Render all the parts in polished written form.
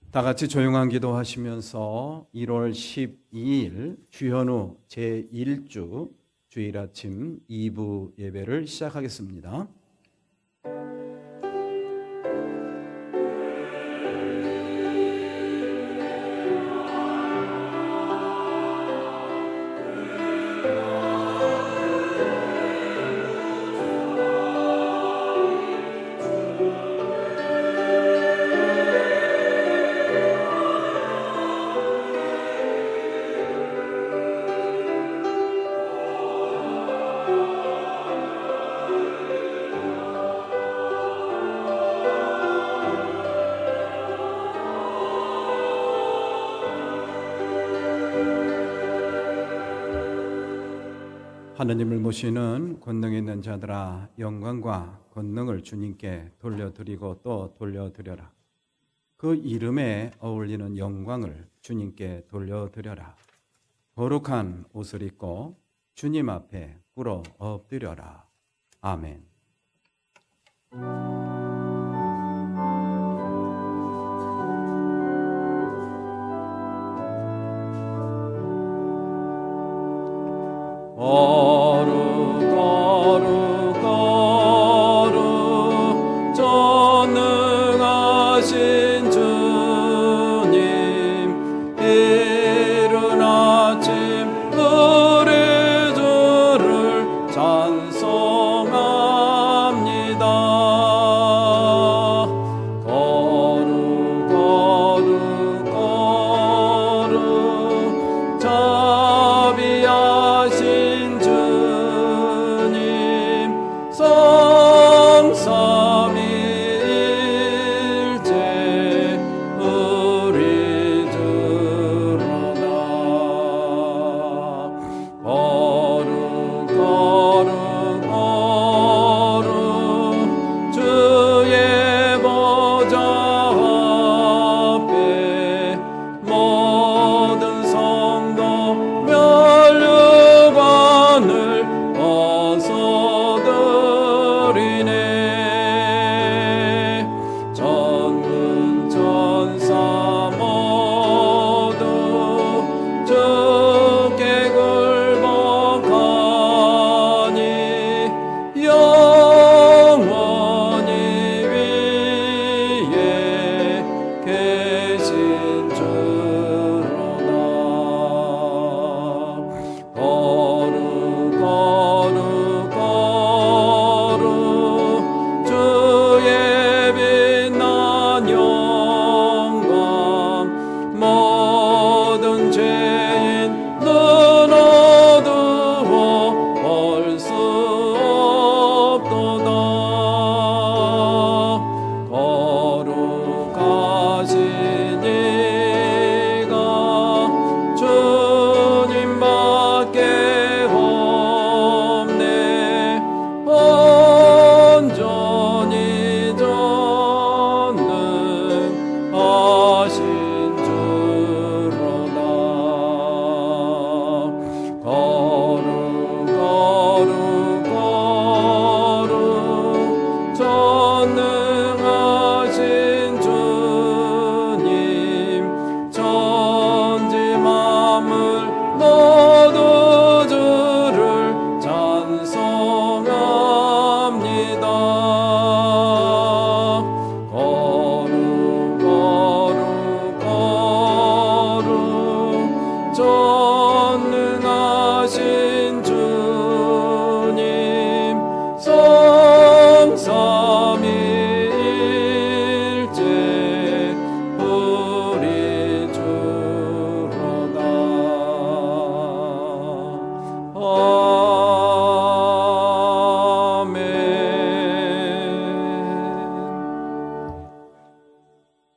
다 같이 조용한 기도하시면서 1월 12일 주현우 제1주 주일 아침 2부 예배를 시작하겠습니다. 하느님을 모시는 권능 있는 자들아, 영광과 권능을 주님께 돌려드리고 또 돌려드려라. 그 이름에 어울리는 영광을 주님께 돌려드려라. 거룩한 옷을 입고 주님 앞에 꿇어 엎드려라. 아멘. 거룩 거룩 거룩 전능하신 주님, 이른 아침 우리 주를 찬송합니다. 거룩 거룩 거룩 자비하신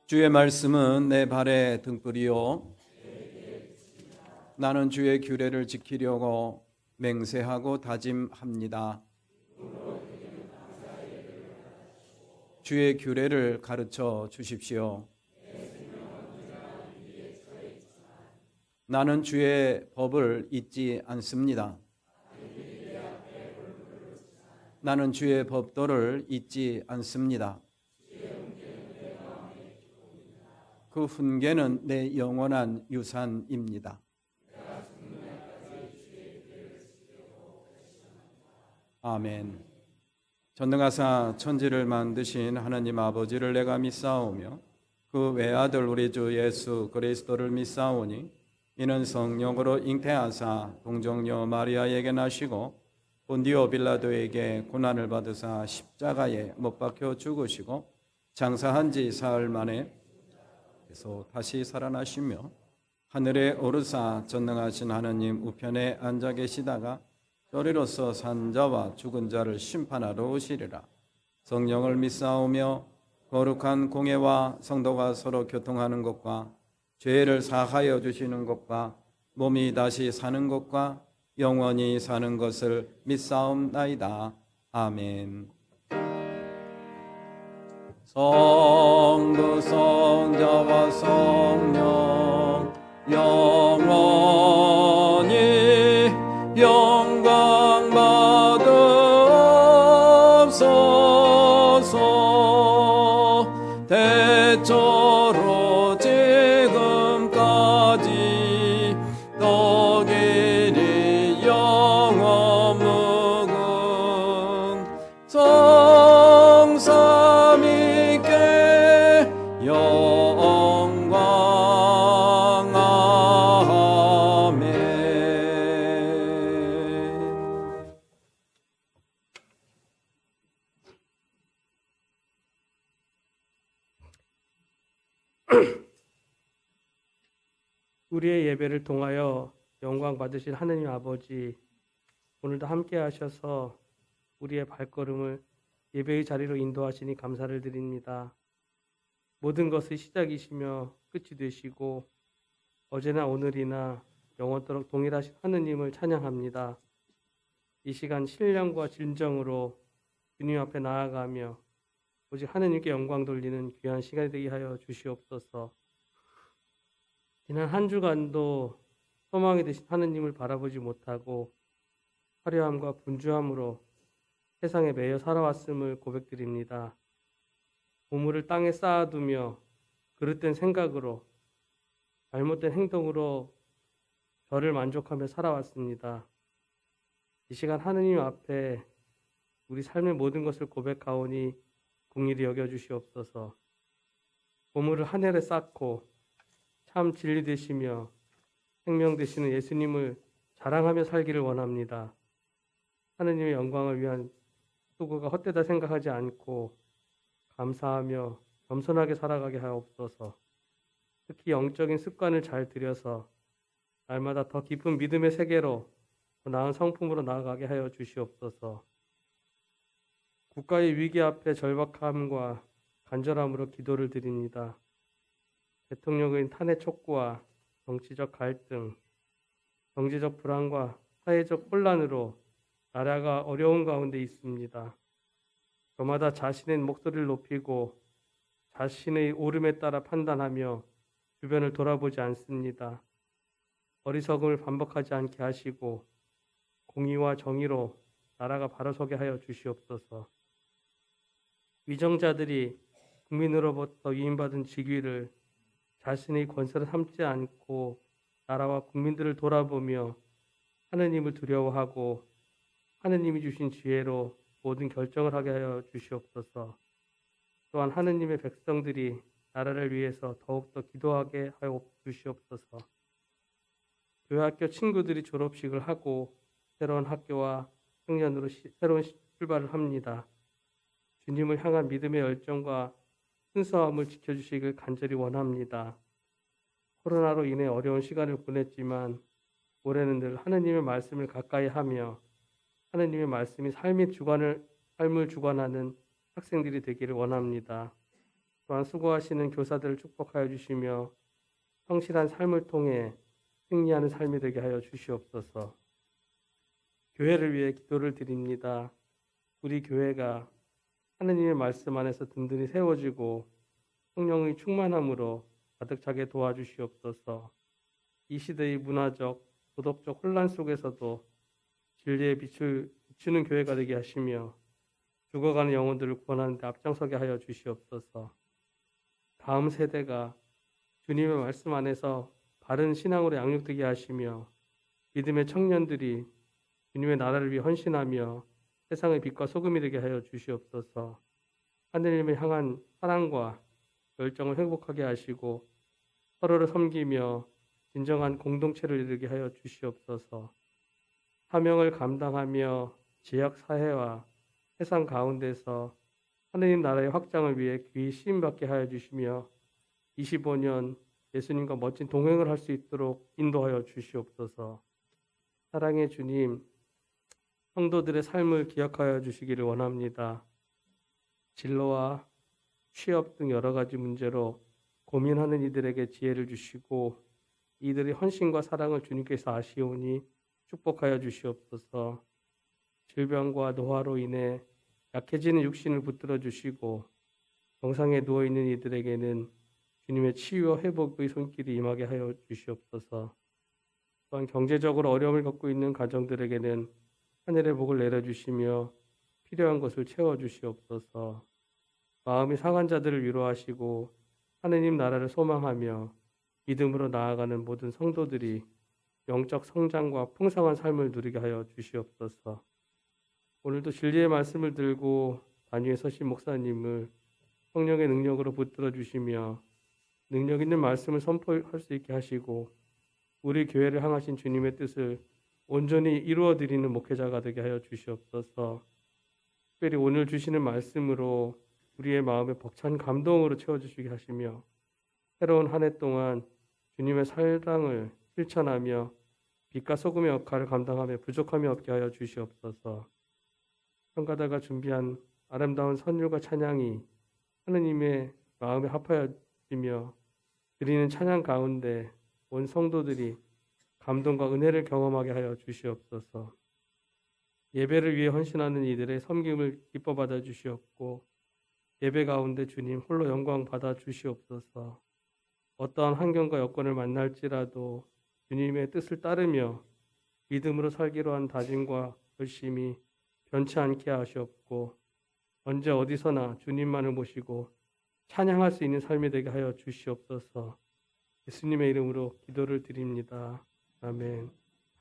주의 말씀은 내 발의 등불이요 나는 주의 규례를 지키려고 맹세하고 다짐합니다. 주의 규례를 가르쳐 주십시오. 나는 주의 법을 잊지 않습니다. 나는 주의 법도를 잊지 않습니다. 그 훈계는 내 영원한 유산입니다. 아멘. 전능하사 천지를 만드신 하나님 아버지를 내가 믿사오며 그 외아들 우리 주 예수 그리스도를 믿사오니 이는 성령으로 잉태하사 동정녀 마리아에게 나시고 본디오 빌라도에게 고난을 받으사 십자가에 못 박혀 죽으시고 장사한 지 사흘 만에 그래서 다시 살아나시며 하늘에 오르사 전능하신 하느님 우편에 앉아 계시다가 저리로서 산 자와 죽은 자를 심판하러 오시리라. 성령을 믿사오며 거룩한 공예와 성도가 서로 교통하는 것과 죄를 사하여 주시는 것과 몸이 다시 사는 것과 영원히 사는 것을 믿사옵나이다. 아멘. 성부 성자와 성령 영원히 영광 받으옵소서. 대처로 지금까지 너길이 영원 무궁 성삼위께 영광. 아멘. 우리의 예배를 통하여 영광 받으신 하느님 아버지, 오늘도 함께 하셔서 우리의 발걸음을 예배의 자리로 인도하시니 감사를 드립니다. 모든 것의 시작이시며 끝이 되시고 어제나 오늘이나 영원토록 동일하신 하느님을 찬양합니다. 이 시간 신령과 진정으로 주님 앞에 나아가며 오직 하느님께 영광 돌리는 귀한 시간이 되게 하여 주시옵소서. 지난 한 주간도 소망이 되신 하느님을 바라보지 못하고 화려함과 분주함으로 세상에 매여 살아왔음을 고백드립니다. 보물을 땅에 쌓아두며 그릇된 생각으로 잘못된 행동으로 저를 만족하며 살아왔습니다. 이 시간 하느님 앞에 우리 삶의 모든 것을 고백하오니 긍휼히 여겨주시옵소서. 보물을 하늘에 쌓고 참 진리 되시며 생명 되시는 예수님을 자랑하며 살기를 원합니다. 하느님의 영광을 위한 수고가 헛되다 생각하지 않고 감사하며 겸손하게 살아가게 하옵소서. 특히 영적인 습관을 잘 들여서 날마다 더 깊은 믿음의 세계로 더 나은 성품으로 나아가게 하여 주시옵소서. 국가의 위기 앞에 절박함과 간절함으로 기도를 드립니다. 대통령의 탄핵 촉구와 정치적 갈등, 경제적 불안과 사회적 혼란으로 나라가 어려운 가운데 있습니다. 저마다 자신의 목소리를 높이고 자신의 옳음에 따라 판단하며 주변을 돌아보지 않습니다. 어리석음을 반복하지 않게 하시고 공의와 정의로 나라가 바로 서게 하여 주시옵소서. 위정자들이 국민으로부터 위임받은 직위를 자신의 권세로 삼지 않고 나라와 국민들을 돌아보며 하느님을 두려워하고 하느님이 주신 지혜로 모든 결정을 하게 하여 주시옵소서. 또한 하느님의 백성들이 나라를 위해서 더욱더 기도하게 하여 주시옵소서. 교회학교 친구들이 졸업식을 하고 새로운 학교와 학년으로 새로운 출발을 합니다. 주님을 향한 믿음의 열정과 순수함을 지켜주시길 간절히 원합니다. 코로나로 인해 어려운 시간을 보냈지만 올해는 늘 하느님의 말씀을 가까이 하며 하느님의 말씀이 삶을 주관하는 학생들이 되기를 원합니다. 또한 수고하시는 교사들을 축복하여 주시며 성실한 삶을 통해 승리하는 삶이 되게 하여 주시옵소서. 교회를 위해 기도를 드립니다. 우리 교회가 하느님의 말씀 안에서 든든히 세워지고 성령의 충만함으로 가득 차게 도와주시옵소서. 이 시대의 문화적, 도덕적 혼란 속에서도 진리의 빛을 비추는 교회가 되게 하시며 죽어가는 영혼들을 구원하는 데 앞장서게 하여 주시옵소서. 다음 세대가 주님의 말씀 안에서 바른 신앙으로 양육되게 하시며 믿음의 청년들이 주님의 나라를 위해 헌신하며 세상의 빛과 소금이 되게 하여 주시옵소서. 하느님을 향한 사랑과 열정을 회복하게 하시고 서로를 섬기며 진정한 공동체를 이루게 하여 주시옵소서. 사명을 감당하며 지역 사회와 세상 가운데서 하느님 나라의 확장을 위해 귀히 쓰임받게 하여 주시며 25년 예수님과 멋진 동행을 할 수 있도록 인도하여 주시옵소서. 사랑의 주님, 성도들의 삶을 기억하여 주시기를 원합니다. 진로와 취업 등 여러 가지 문제로 고민하는 이들에게 지혜를 주시고 이들의 헌신과 사랑을 주님께서 아시오니 축복하여 주시옵소서. 질병과 노화로 인해 약해지는 육신을 붙들어 주시고 병상에 누워있는 이들에게는 주님의 치유와 회복의 손길이 임하게 하여 주시옵소서. 또한 경제적으로 어려움을 겪고 있는 가정들에게는 하늘의 복을 내려주시며 필요한 것을 채워주시옵소서. 마음이 상한 자들을 위로하시고 하느님 나라를 소망하며 믿음으로 나아가는 모든 성도들이 영적 성장과 풍성한 삶을 누리게 하여 주시옵소서. 오늘도 진리의 말씀을 들고 단위에 서신 목사님을 성령의 능력으로 붙들어 주시며 능력 있는 말씀을 선포할 수 있게 하시고 우리 교회를 향하신 주님의 뜻을 온전히 이루어 드리는 목회자가 되게 하여 주시옵소서. 특별히 오늘 주시는 말씀으로 우리의 마음에 벅찬 감동으로 채워주시게 하시며 새로운 한 해 동안 주님의 사랑을 실천하며 빛과 소금의 역할을 감당하며 부족함이 없게 하여 주시옵소서. 성가다가 준비한 아름다운 선율과 찬양이 하느님의 마음에 합하여지며 드리는 찬양 가운데 온 성도들이 감동과 은혜를 경험하게 하여 주시옵소서. 예배를 위해 헌신하는 이들의 섬김을 기뻐 받아 주시옵고 예배 가운데 주님 홀로 영광 받아 주시옵소서. 어떠한 환경과 여건을 만날지라도 주님의 뜻을 따르며 믿음으로 살기로 한 다짐과 열심히 변치 않게 하시옵고 언제 어디서나 주님만을 모시고 찬양할 수 있는 삶이 되게 하여 주시옵소서. 예수님의 이름으로 기도를 드립니다. 아멘.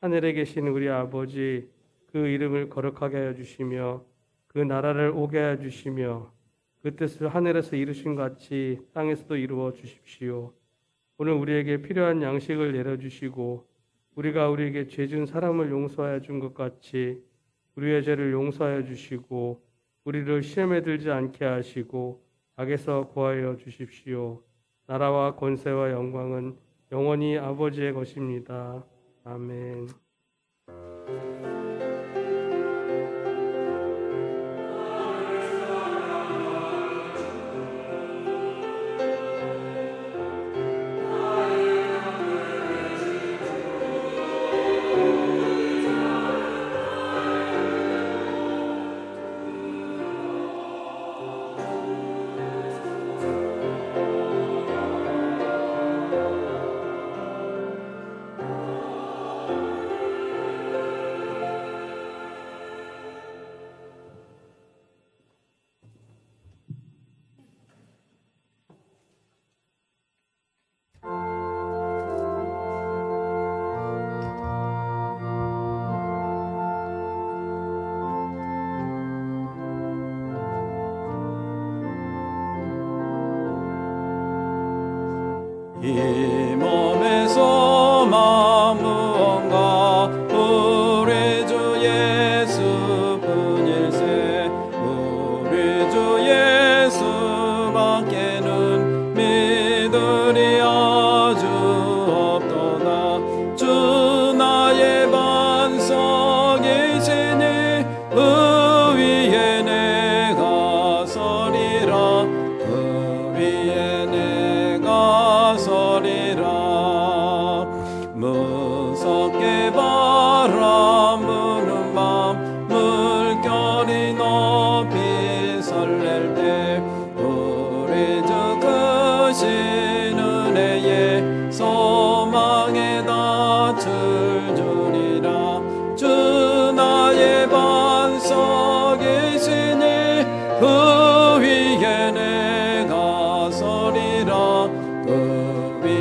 하늘에 계신 우리 아버지, 그 이름을 거룩하게 하여 주시며 그 나라를 오게 하여 주시며 그 뜻을 하늘에서 이루신 같이 땅에서도 이루어 주십시오. 오늘 우리에게 필요한 양식을 내려주시고 우리가 우리에게 죄 지은 사람을 용서하여 준 것 같이 우리의 죄를 용서하여 주시고 우리를 시험에 들지 않게 하시고 악에서 구하여 주십시오. 나라와 권세와 영광은 영원히 아버지의 것입니다. 아멘. 이 몸에서 마음 무언가 우리 주 예수뿐일세. 우리 주 예수밖에는 믿으리 아주 없도다. 주 나의 반석이시니 그 위에 내가 서리라. 그 위에 내가 서리라. 무섭게 바람 부는 밤 물결이 높이 설렐 때 우리 주 크신 은혜에 소망에 닿을 줄이라. 주 나의 반석이시니 그 위에 내가 서리라. 그 위에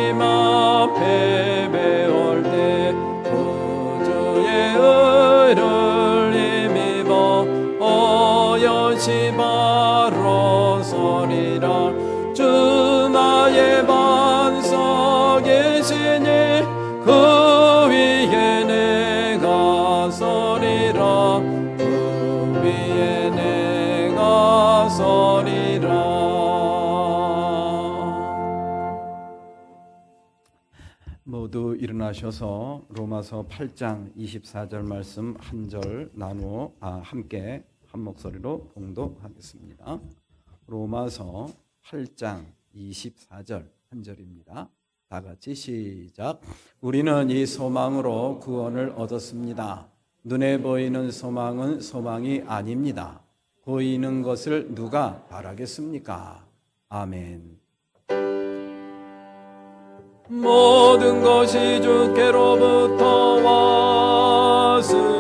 주님 앞에 배울 때 구주의 의를 힘입어 오여시 바로 서리라. 주 나의 반석이시니 그 위에 내가 서리라. 그 위에 내가 서리라. 모두 일어나셔서 로마서 8장 24절 말씀 한 절 나누어 함께 한 목소리로 봉독하겠습니다. 로마서 8장 24절 한 절입니다. 다 같이 시작. 우리는 이 소망으로 구원을 얻었습니다. 눈에 보이는 소망은 소망이 아닙니다. 보이는 것을 누가 바라겠습니까? 아멘. 모든 것이 주께로부터 왔으니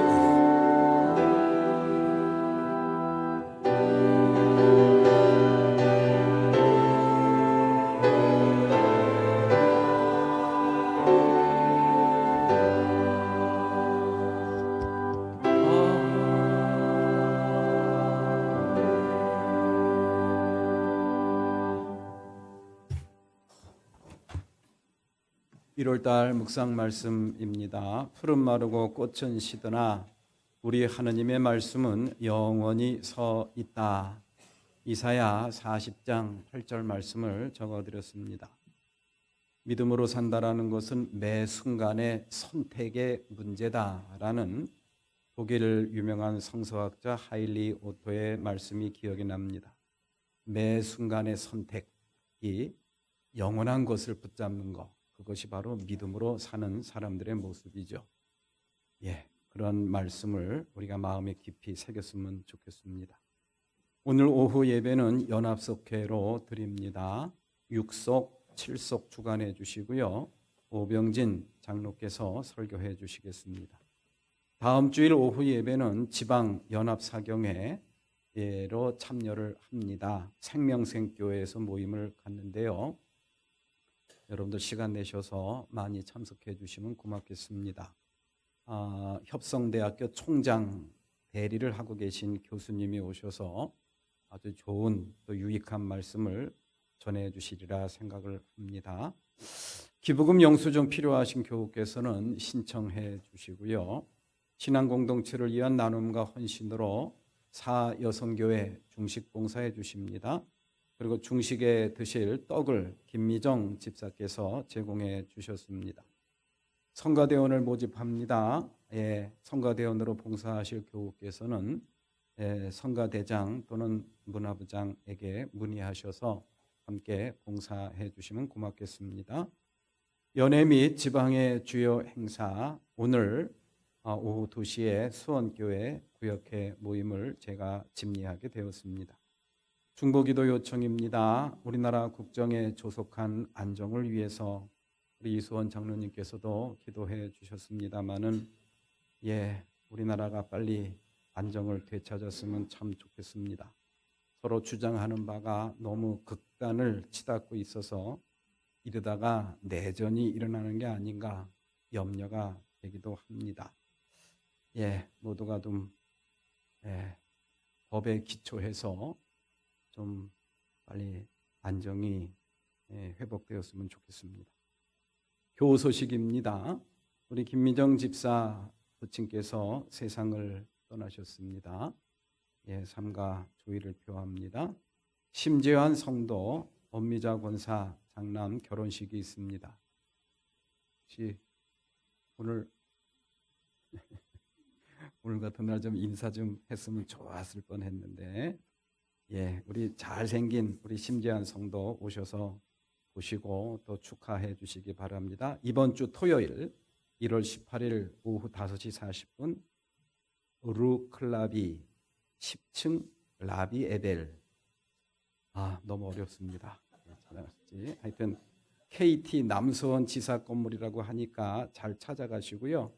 (1월달) 묵상 말씀입니다. 푸른 마르고 꽃은 시드나 우리 하느님의 말씀은 영원히 서 있다. 이사야 40장 8절 말씀을 적어드렸습니다. 믿음으로 산다라는 것은 매 순간의 선택의 문제다라는 독일 유명한 성서학자 하일리 오토의 말씀이 기억이 납니다. 매 순간의 선택이 영원한 것을 붙잡는 것, 그것이 바로 믿음으로 사는 사람들의 모습이죠. 그런 말씀을 우리가 마음에 깊이 새겼으면 좋겠습니다. 오늘 오후 예배는 연합석회로 드립니다. 6속, 7속 주관해 주시고요. 오병진 장로께서 설교해 주시겠습니다. 다음 주일 오후 예배는 지방 연합사경회로 참여를 합니다. 생명생교회에서 모임을 갖는데요. 여러분들 시간 내셔서 많이 참석해 주시면 고맙겠습니다. 협성대학교 총장 대리를 하고 계신 교수님이 오셔서 아주 좋은 또 유익한 말씀을 전해 주시리라 생각을 합니다. 기부금 영수증 필요하신 교우께서는 신청해 주시고요. 신앙공동체를 위한 나눔과 헌신으로 사여성교회 중식 봉사해 주십니다. 그리고 중식에 드실 떡을 김미정 집사께서 제공해 주셨습니다. 성가대원을 모집합니다. 성가대원으로 봉사하실 교우께서는 성가대장 또는 문화부장에게 문의하셔서 함께 봉사해 주시면 고맙겠습니다. 연회 및 지방의 주요 행사, 오늘 오후 2시에 수원교회 구역회 모임을 제가 집리하게 되었습니다. 중보기도 요청입니다. 우리나라 국정에 조속한 안정을 위해서 우리 이수원 장로님께서도 기도해 주셨습니다마는 우리나라가 빨리 안정을 되찾았으면 참 좋겠습니다. 서로 주장하는 바가 너무 극단을 치닫고 있어서 이러다가 내전이 일어나는 게 아닌가 염려가 되기도 합니다. 모두가 좀 법에 기초해서 좀 빨리 안정이 회복되었으면 좋겠습니다. 교우 소식입니다. 우리 김미정 집사 부친께서 세상을 떠나셨습니다. 삼가 조의를 표합니다. 심재환 성도 엄미자 권사 장남 결혼식이 있습니다. 혹시 오늘 같은 날 좀 인사 좀 했으면 좋았을 뻔했는데 우리 잘생긴 우리 심재환 성도 오셔서 보시고 또 축하해 주시기 바랍니다. 이번 주 토요일 1월 18일 오후 5시 40분 루클라비 10층 라비 에벨 너무 어렵습니다. 하여튼 KT 남수원 지사 건물이라고 하니까 잘 찾아가시고요.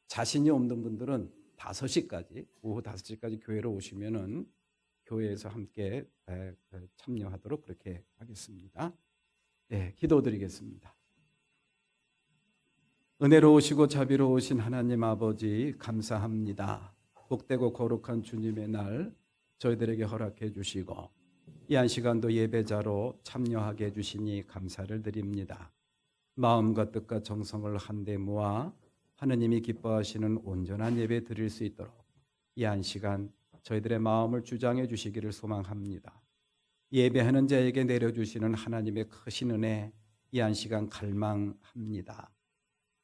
자신이 없는 분들은 5시까지 오후 5시까지 교회로 오시면은 교회에서 함께 참여하도록 그렇게 하겠습니다. 기도드리겠습니다. 은혜로우시고 자비로우신 하나님 아버지 감사합니다. 복되고 거룩한 주님의 날 저희들에게 허락해 주시고 이 한 시간도 예배자로 참여하게 해주시니 감사를 드립니다. 마음과 뜻과 정성을 한데 모아 하느님이 기뻐하시는 온전한 예배 드릴 수 있도록 이 한 시간 저희들의 마음을 주장해 주시기를 소망합니다. 예배하는 자에게 내려주시는 하나님의 크신 은혜 이 한 시간 갈망합니다.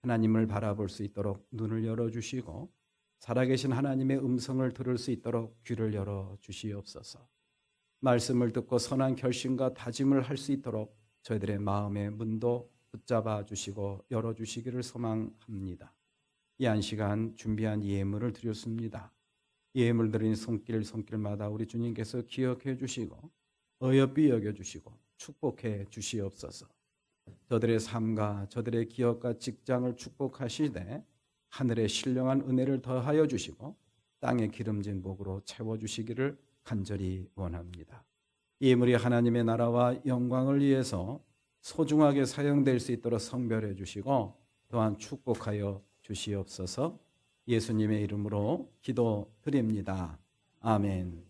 하나님을 바라볼 수 있도록 눈을 열어주시고 살아계신 하나님의 음성을 들을 수 있도록 귀를 열어주시옵소서. 말씀을 듣고 선한 결심과 다짐을 할 수 있도록 저희들의 마음의 문도 붙잡아 주시고 열어주시기를 소망합니다. 이 한 시간 준비한 예물을 드렸습니다. 예물 드린 손길마다 우리 주님께서 기억해 주시고 어여삐 여겨주시고 축복해 주시옵소서. 저들의 삶과 저들의 기업과 직장을 축복하시되 하늘의 신령한 은혜를 더하여 주시고 땅의 기름진 복으로 채워주시기를 간절히 원합니다. 예물이 하나님의 나라와 영광을 위해서 소중하게 사용될 수 있도록 성별해 주시고 또한 축복하여 주시옵소서. 예수님의 이름으로 기도드립니다. 아멘.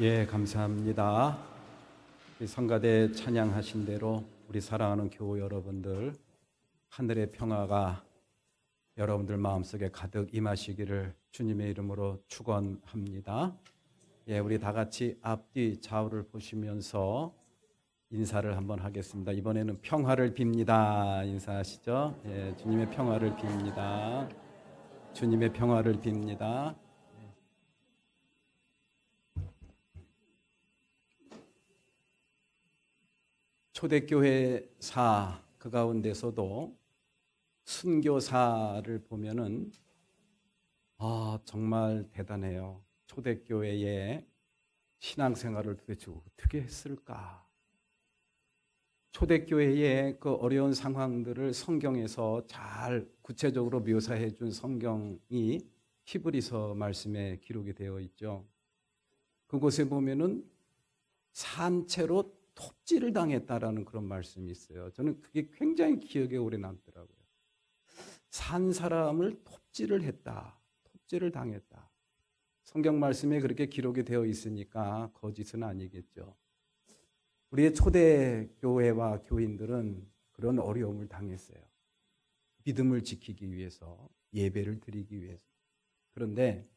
예, 감사합니다. 우리 성가대 찬양하신 대로 우리 사랑하는 교우 여러분들, 하늘의 평화가 여러분들 마음속에 가득 임하시기를 주님의 이름으로 축원합니다. 예, 우리 다 같이 앞뒤 좌우를 보시면서 인사를 한번 하겠습니다. 이번에는 평화를 빕니다. 인사하시죠. 예, 주님의 평화를 빕니다. 주님의 평화를 빕니다. 초대교회사 그 가운데서도 순교사를 보면은 정말 대단해요. 초대교회의 신앙생활을 도대체 어떻게 했을까? 초대교회의 그 어려운 상황들을 성경에서 잘 구체적으로 묘사해 준 성경이 히브리서 말씀에 기록이 되어 있죠. 그곳에 보면은 산채로 톱질을 당했다라는 그런 말씀이 있어요. 저는 그게 굉장히 기억에 오래 남더라고요. 산 사람을 톱질을 했다. 톱질을 당했다. 성경 말씀에 그렇게 기록이 되어 있으니까 거짓은 아니겠죠. 우리의 초대 교회와 교인들은 그런 어려움을 당했어요. 믿음을 지키기 위해서, 예배를 드리기 위해서. 그런데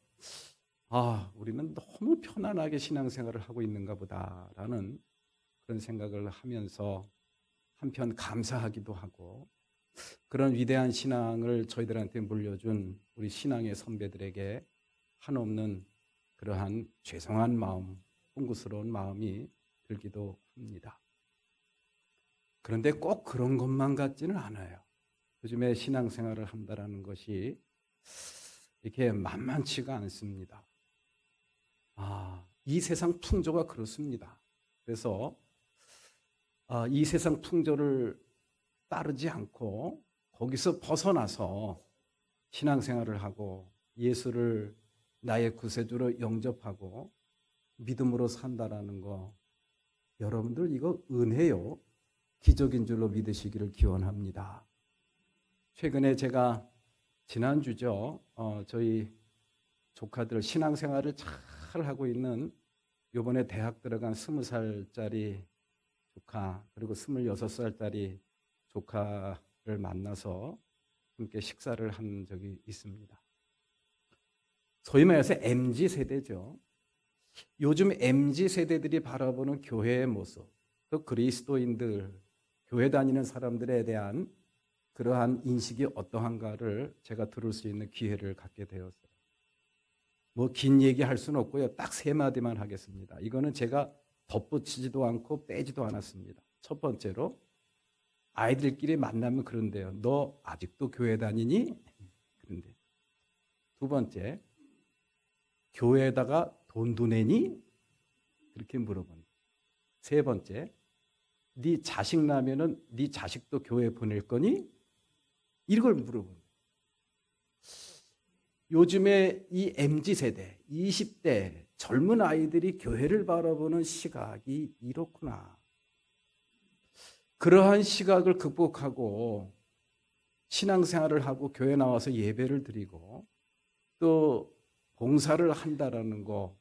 우리는 너무 편안하게 신앙생활을 하고 있는가 보다라는 그런 생각을 하면서 한편 감사하기도 하고, 그런 위대한 신앙을 저희들한테 물려준 우리 신앙의 선배들에게 한없는 그러한 죄송한 마음, 송구스러운 마음이 들기도 합니다. 그런데 꼭 그런 것만 같지는 않아요. 요즘에 신앙생활을 한다는 것이 이렇게 만만치가 않습니다. 이 세상 풍조가 그렇습니다. 그래서 이 세상 풍조를 따르지 않고 거기서 벗어나서 신앙생활을 하고 예수를 나의 구세주로 영접하고 믿음으로 산다라는 거, 여러분들 이거 은혜요, 기적인 줄로 믿으시기를 기원합니다. 최근에 제가 지난주죠, 저희 조카들 신앙생활을 잘 하고 있는 이번에 대학 들어간 20살짜리 조카, 그리고 26살짜리 조카를 만나서 함께 식사를 한 적이 있습니다. 소위 말해서 MZ세대죠. 요즘 MZ세대들이 바라보는 교회의 모습, 또 그리스도인들, 교회 다니는 사람들에 대한 그러한 인식이 어떠한가를 제가 들을 수 있는 기회를 갖게 되었어요. 긴 얘기 할 수는 없고요. 딱 3마디만 하겠습니다. 이거는 제가 덧붙이지도 않고 빼지도 않았습니다. 첫 번째로, 아이들끼리 만나면 그런데요. 너 아직도 교회 다니니? 그런데. 두 번째, 교회에다가 돈도 내니? 그렇게 물어봅니다. 세 번째, 네 자식 나면은 네 자식도 교회 보낼 거니? 이걸 물어봅니다. 요즘에 이 MZ세대, 20대 젊은 아이들이 교회를 바라보는 시각이 이렇구나. 그러한 시각을 극복하고 신앙생활을 하고 교회 나와서 예배를 드리고 또 봉사를 한다라는 거,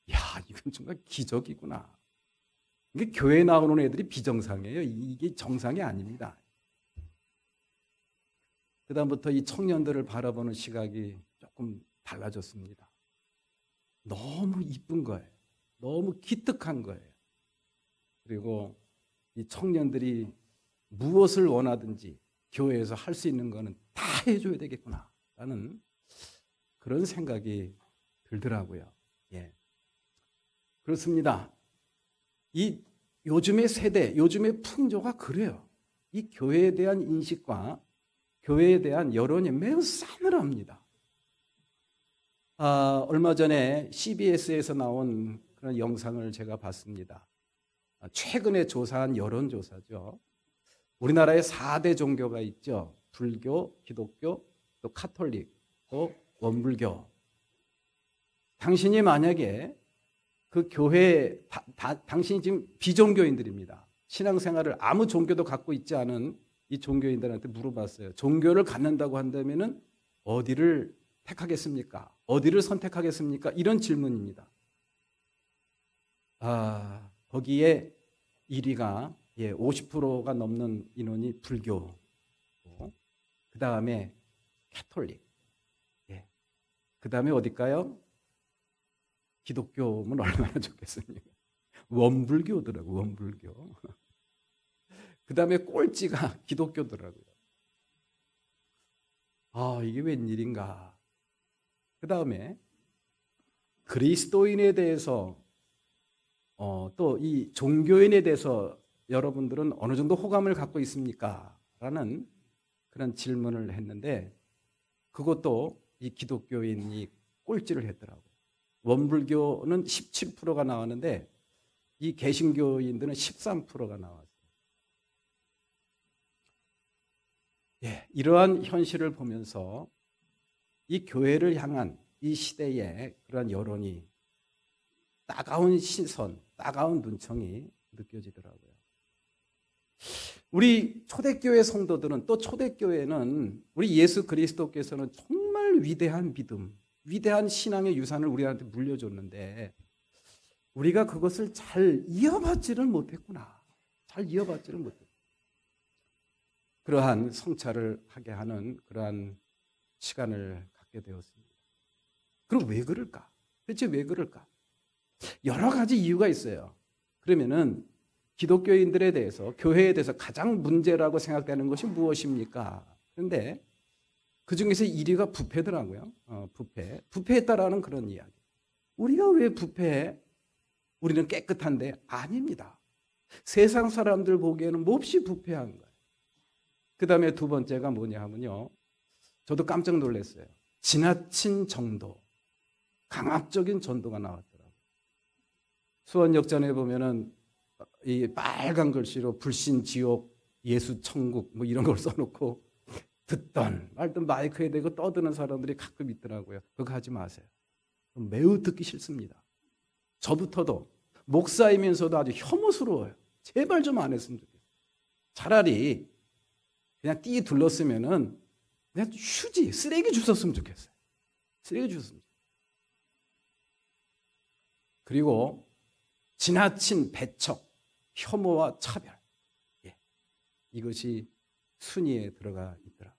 이건 정말 기적이구나. 이게 교회 나오는 애들이 비정상이에요. 이게 정상이 아닙니다. 그다음부터 이 청년들을 바라보는 시각이 조금 달라졌습니다. 너무 이쁜 거예요. 너무 기특한 거예요. 그리고 이 청년들이 무엇을 원하든지 교회에서 할 수 있는 거는 다 해줘야 되겠구나 라는 그런 생각이 들더라고요. 예. 그렇습니다. 이 요즘의 세대, 요즘의 풍조가 그래요. 이 교회에 대한 인식과 교회에 대한 여론이 매우 싸늘합니다. 얼마 전에 CBS에서 나온 그런 영상을 제가 봤습니다. 최근에 조사한 여론조사죠. 우리나라에 4대 종교가 있죠. 불교, 기독교, 또 카톨릭, 또 원불교. 당신이 만약에 그 교회, 당신이 지금 비종교인들입니다. 신앙생활을 아무 종교도 갖고 있지 않은 이 종교인들한테 물어봤어요. 종교를 갖는다고 한다면은 어디를 택하겠습니까? 어디를 선택하겠습니까? 이런 질문입니다. 거기에 1위가 50%가 넘는 인원이 불교, 그 다음에 캐톨릭, 그 다음에 어딜까요? 기독교면 얼마나 좋겠습니까? 원불교더라고요. 원불교. 그 다음에 꼴찌가 기독교더라고요. 이게 웬일인가. 그 다음에 그리스도인에 대해서 또 이 종교인에 대해서 여러분들은 어느 정도 호감을 갖고 있습니까? 라는 그런 질문을 했는데 그것도 이 기독교인이 꼴찌를 했더라고요. 원불교는 17%가 나왔는데 이 개신교인들은 13%가 나왔어요. 이러한 현실을 보면서 이 교회를 향한 이 시대의 그러한 여론이 따가운 시선, 따가운 눈총이 느껴지더라고요. 우리 초대교회 성도들은 또 초대교회는 우리 예수 그리스도께서는 정말 위대한 믿음, 위대한 신앙의 유산을 우리한테 물려줬는데 우리가 그것을 잘 이어받지를 못했구나. 잘 이어받지를 못했구나. 그러한 성찰을 하게 하는 그러한 시간을 갖게 되었습니다. 그럼 왜 그럴까? 대체 왜 그럴까? 여러 가지 이유가 있어요. 그러면은 기독교인들에 대해서, 교회에 대해서 가장 문제라고 생각되는 것이 무엇입니까? 그런데 그 중에서 1위가 부패더라고요. 부패. 부패했다라는 그런 이야기. 우리가 왜 부패해? 우리는 깨끗한데 아닙니다. 세상 사람들 보기에는 몹시 부패한 거예요. 그 다음에 두 번째가 뭐냐 하면요. 저도 깜짝 놀랐어요. 지나친 정도. 강압적인 전도가 나왔더라고요. 수원역전에 보면은 이 빨간 글씨로 불신 지옥, 예수 천국 뭐 이런 걸 써놓고 듣던 말든 마이크에 대고 떠드는 사람들이 가끔 있더라고요. 그거 하지 마세요. 매우 듣기 싫습니다. 저부터도 목사이면서도 아주 혐오스러워요. 제발 좀 안 했으면 좋겠어요. 차라리 그냥 띠 둘렀으면은 그냥 휴지, 쓰레기 주웠으면 좋겠어요. 쓰레기 주웠으면 좋겠어요. 그리고 지나친 배척, 혐오와 차별. 이것이 순위에 들어가 있더라.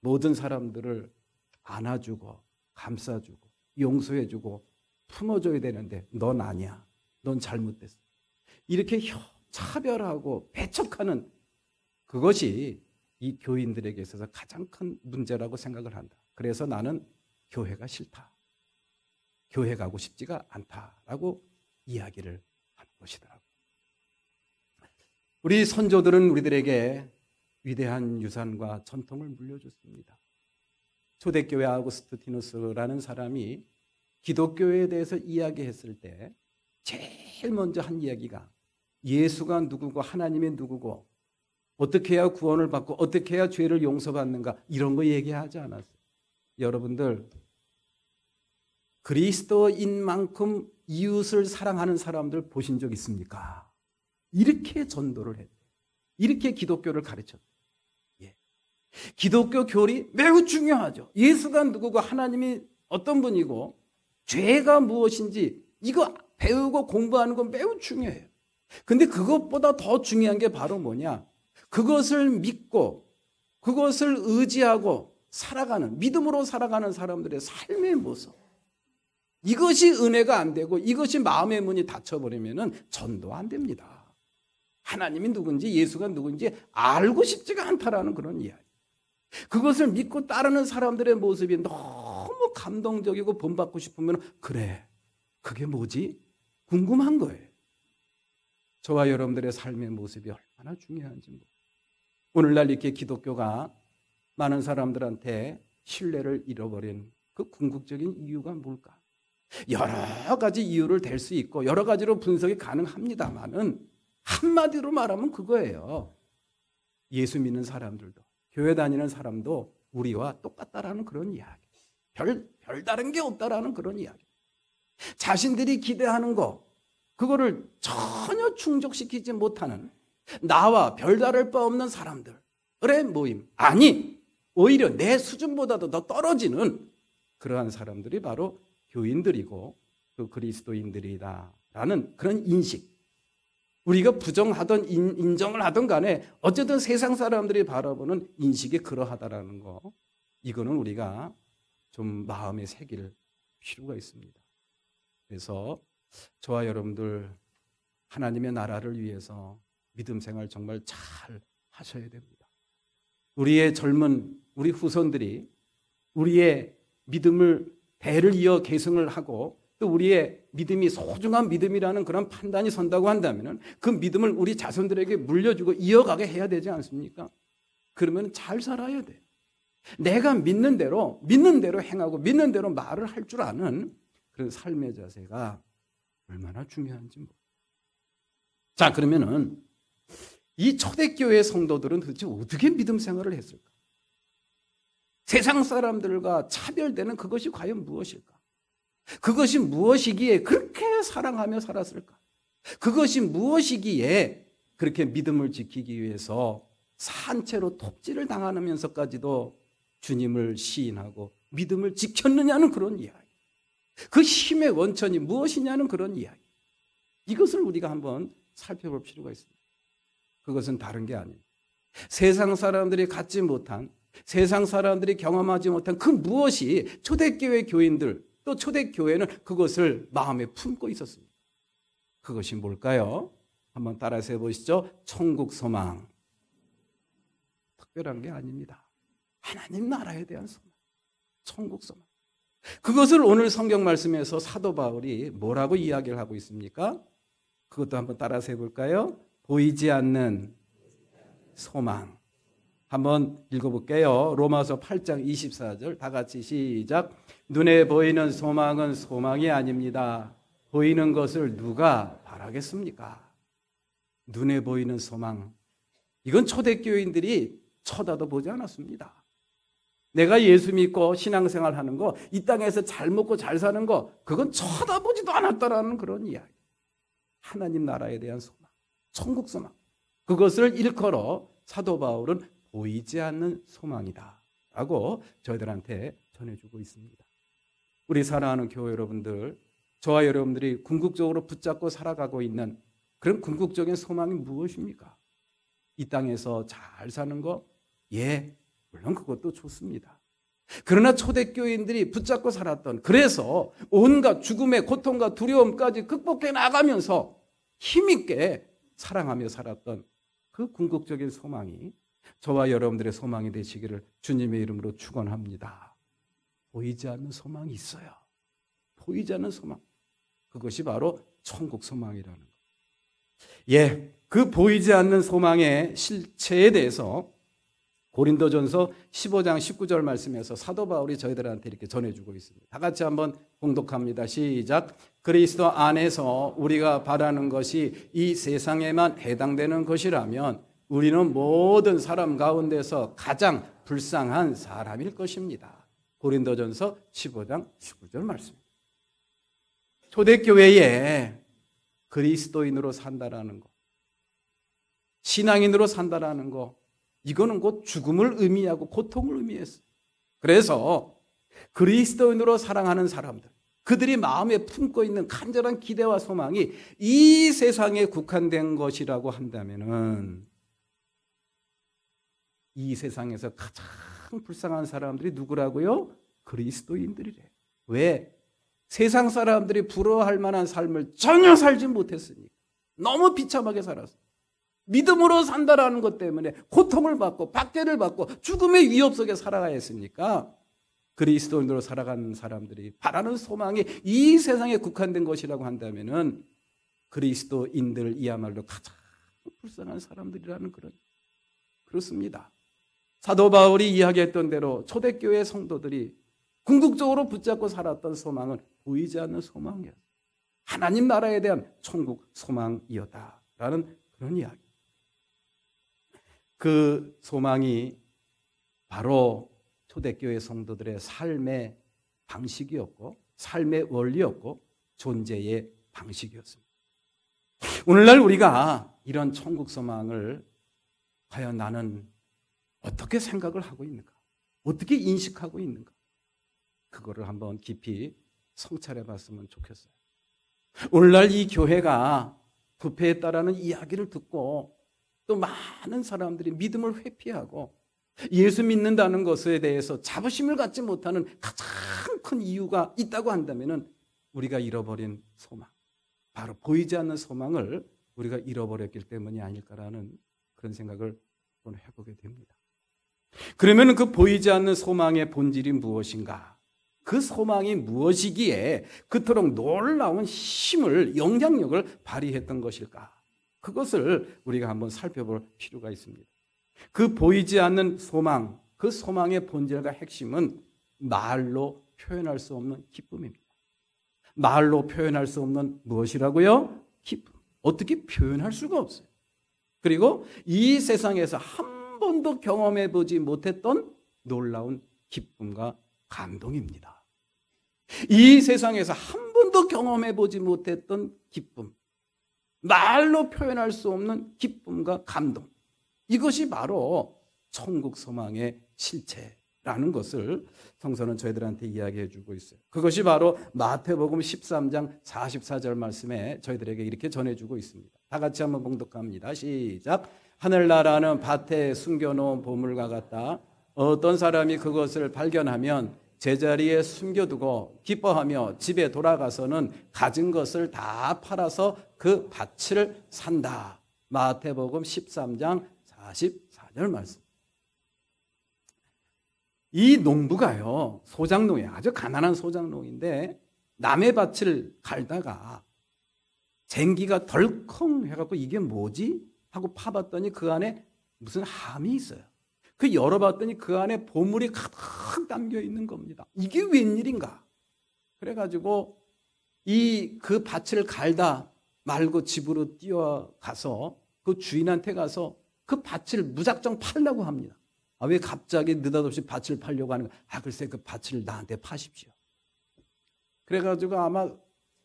모든 사람들을 안아주고 감싸주고 용서해주고 품어줘야 되는데 넌 아니야. 넌 잘못됐어. 이렇게 차별하고 배척하는 그것이 이 교인들에게 있어서 가장 큰 문제라고 생각을 한다. 그래서 나는 교회가 싫다. 교회 가고 싶지가 않다라고 이야기를 하는 것이더라고요. 우리 선조들은 우리들에게 위대한 유산과 전통을 물려줬습니다. 초대교회 아우구스티누스라는 사람이 기독교에 대해서 이야기했을 때 제일 먼저 한 이야기가 예수가 누구고 하나님이 누구고 어떻게 해야 구원을 받고 어떻게 해야 죄를 용서받는가 이런 거 얘기하지 않았어요. 여러분들 그리스도인 만큼 이웃을 사랑하는 사람들 보신 적 있습니까? 이렇게 전도를 했대요. 이렇게 기독교를 가르쳤대요. 기독교 교리 매우 중요하죠. 예수가 누구고 하나님이 어떤 분이고 죄가 무엇인지 이거 배우고 공부하는 건 매우 중요해요. 근데 그것보다 더 중요한 게 바로 뭐냐? 그것을 믿고 그것을 의지하고 살아가는 믿음으로 살아가는 사람들의 삶의 모습. 이것이 은혜가 안 되고 이것이 마음의 문이 닫혀버리면 전도 안 됩니다. 하나님이 누군지 예수가 누군지 알고 싶지가 않다라는 그런 이야기. 그것을 믿고 따르는 사람들의 모습이 너무 감동적이고 본받고 싶으면 그래, 그게 뭐지? 궁금한 거예요. 저와 여러분들의 삶의 모습이 얼마나 중요한지. 오늘날 이렇게 기독교가 많은 사람들한테 신뢰를 잃어버린 그 궁극적인 이유가 뭘까? 여러 가지 이유를 댈 수 있고 여러 가지로 분석이 가능합니다만은 한마디로 말하면 그거예요. 예수 믿는 사람들도 교회 다니는 사람도 우리와 똑같다라는 그런 이야기. 별다른 게 없다라는 그런 이야기. 자신들이 기대하는 거 그거를 전혀 충족시키지 못하는 나와 별다를 바 없는 사람들의 모임. 아니 오히려 내 수준보다도 더 떨어지는 그러한 사람들이 바로 교인들이고 그 그리스도인들이다 라는 그런 인식. 우리가 부정하던 인정을 하던 간에 어쨌든 세상 사람들이 바라보는 인식이 그러하다라는 거. 이거는 우리가 좀 마음에 새길 필요가 있습니다. 그래서 저와 여러분들 하나님의 나라를 위해서 믿음 생활 정말 잘 하셔야 됩니다. 우리의 젊은 우리 후손들이 우리의 믿음을 대를 이어 계승을 하고 또 우리의 믿음이 소중한 믿음이라는 그런 판단이 선다고 한다면 그 믿음을 우리 자손들에게 물려주고 이어가게 해야 되지 않습니까? 그러면 잘 살아야 돼요. 내가 믿는 대로 행하고 믿는 대로 말을 할 줄 아는 그런 삶의 자세가 얼마나 중요한지 모르겠어요. 자, 그러면은 이 초대교회 성도들은 도대체 어떻게 믿음 생활을 했을까? 세상 사람들과 차별되는 그것이 과연 무엇일까? 그것이 무엇이기에 그렇게 사랑하며 살았을까? 그것이 무엇이기에 그렇게 믿음을 지키기 위해서 산채로 톱질을 당하면서까지도 주님을 시인하고 믿음을 지켰느냐는 그런 이야기. 그 힘의 원천이 무엇이냐는 그런 이야기. 이것을 우리가 한번 살펴볼 필요가 있습니다. 그것은 다른 게 아니에요. 세상 사람들이 갖지 못한, 세상 사람들이 경험하지 못한 그 무엇이 초대교회 교인들, 또 초대교회는 그것을 마음에 품고 있었습니다. 그것이 뭘까요? 한번 따라서 해보시죠. 천국 소망. 특별한 게 아닙니다. 하나님 나라에 대한 소망. 천국 소망. 그것을 오늘 성경 말씀에서 사도 바울이 뭐라고 이야기를 하고 있습니까? 그것도 한번 따라서 해볼까요? 보이지 않는 소망. 한번 읽어볼게요. 로마서 8장 24절 다 같이 시작. 눈에 보이는 소망은 소망이 아닙니다. 보이는 것을 누가 바라겠습니까? 눈에 보이는 소망. 이건 초대교인들이 쳐다도 보지 않았습니다. 내가 예수 믿고 신앙생활 하는 거, 이 땅에서 잘 먹고 잘 사는 거, 그건 쳐다보지도 않았다라는 그런 이야기. 하나님 나라에 대한 소망, 천국 소망. 그것을 일컬어 사도 바울은 보이지 않는 소망이다 라고 저희들한테 전해주고 있습니다. 우리 사랑하는 교회 여러분들, 저와 여러분들이 궁극적으로 붙잡고 살아가고 있는 그런 궁극적인 소망이 무엇입니까? 이 땅에서 잘 사는 거? 예, 물론 그것도 좋습니다. 그러나 초대교인들이 붙잡고 살았던, 그래서 온갖 죽음의 고통과 두려움까지 극복해 나가면서 힘있게 사랑하며 살았던 그 궁극적인 소망이 저와 여러분들의 소망이 되시기를 주님의 이름으로 축원합니다. 보이지 않는 소망이 있어요. 보이지 않는 소망. 그것이 바로 천국 소망이라는 것. 예, 그 보이지 않는 소망의 실체에 대해서 고린도전서 15장 19절 말씀에서 사도 바울이 저희들한테 이렇게 전해주고 있습니다. 다 같이 한번 봉독합니다. 시작. 그리스도 안에서 우리가 바라는 것이 이 세상에만 해당되는 것이라면 우리는 모든 사람 가운데서 가장 불쌍한 사람일 것입니다. 고린도전서 15장 19절 말씀. 초대교회에 그리스도인으로 산다라는 것, 신앙인으로 산다라는 것, 이거는 곧 죽음을 의미하고 고통을 의미했어요. 그래서 그리스도인으로 사랑하는 사람들, 그들이 마음에 품고 있는 간절한 기대와 소망이 이 세상에 국한된 것이라고 한다면은 이 세상에서 가장 불쌍한 사람들이 누구라고요? 그리스도인들이래. 왜? 세상 사람들이 부러워할 만한 삶을 전혀 살지 못했으니까. 너무 비참하게 살았어. 믿음으로 산다라는 것 때문에 고통을 받고 박해를 받고 죽음의 위협 속에 살아가야 했으니까 그리스도인으로 살아가는 사람들이 바라는 소망이 이 세상에 국한된 것이라고 한다면은 그리스도인들이야말로 가장 불쌍한 사람들이라는 그렇습니다. 사도 바울이 이야기했던 대로 초대교회 성도들이 궁극적으로 붙잡고 살았던 소망은 보이지 않는 소망이었어요. 하나님 나라에 대한 천국 소망이었다라는 그런 이야기. 그 소망이 바로 초대교회 성도들의 삶의 방식이었고 삶의 원리였고 존재의 방식이었습니다. 오늘날 우리가 이런 천국 소망을 과연 나는 어떻게 생각을 하고 있는가? 어떻게 인식하고 있는가? 그거를 한번 깊이 성찰해 봤으면 좋겠어요. 오늘날 이 교회가 부패했다라는 이야기를 듣고 또 많은 사람들이 믿음을 회피하고 예수 믿는다는 것에 대해서 자부심을 갖지 못하는 가장 큰 이유가 있다고 한다면 우리가 잃어버린 소망, 바로 보이지 않는 소망을 우리가 잃어버렸기 때문이 아닐까라는 그런 생각을 해보게 됩니다. 그러면 그 보이지 않는 소망의 본질이 무엇인가? 그 소망이 무엇이기에 그토록 놀라운 힘을, 영향력을 발휘했던 것일까? 그것을 우리가 한번 살펴볼 필요가 있습니다. 그 보이지 않는 소망, 그 소망의 본질과 핵심은 말로 표현할 수 없는 기쁨입니다. 말로 표현할 수 없는 무엇이라고요? 기쁨. 어떻게 표현할 수가 없어요. 그리고 이 세상에서 한 번도 경험해 보지 못했던 놀라운 기쁨과 감동입니다. 이 세상에서 한 번도 경험해 보지 못했던 기쁨, 말로 표현할 수 없는 기쁨과 감동, 이것이 바로 천국 소망의 실체라는 것을 성서는 저희들한테 이야기해 주고 있어요. 그것이 바로 마태복음 13장 44절 말씀에 저희들에게 이렇게 전해주고 있습니다. 다 같이 한번 봉독합니다. 시작. 하늘나라는 밭에 숨겨놓은 보물과 같다. 어떤 사람이 그것을 발견하면 제자리에 숨겨두고 기뻐하며 집에 돌아가서는 가진 것을 다 팔아서 그 밭을 산다. 마태복음 13장 44절 말씀. 이 농부가요, 소작농이에요. 아주 가난한 소작농인데 남의 밭을 갈다가 쟁기가 덜컹 해갖고 이게 뭐지? 하고 파봤더니 그 안에 무슨 함이 있어요. 그 열어봤더니 그 안에 보물이 가득 담겨 있는 겁니다. 이게 웬일인가? 그래가지고 그 밭을 갈다 말고 집으로 뛰어가서 그 주인한테 가서 그 밭을 무작정 팔려고 합니다. 왜 갑자기 느닷없이 밭을 팔려고 하는 거야? 글쎄 그 밭을 나한테 파십시오. 그래가지고 아마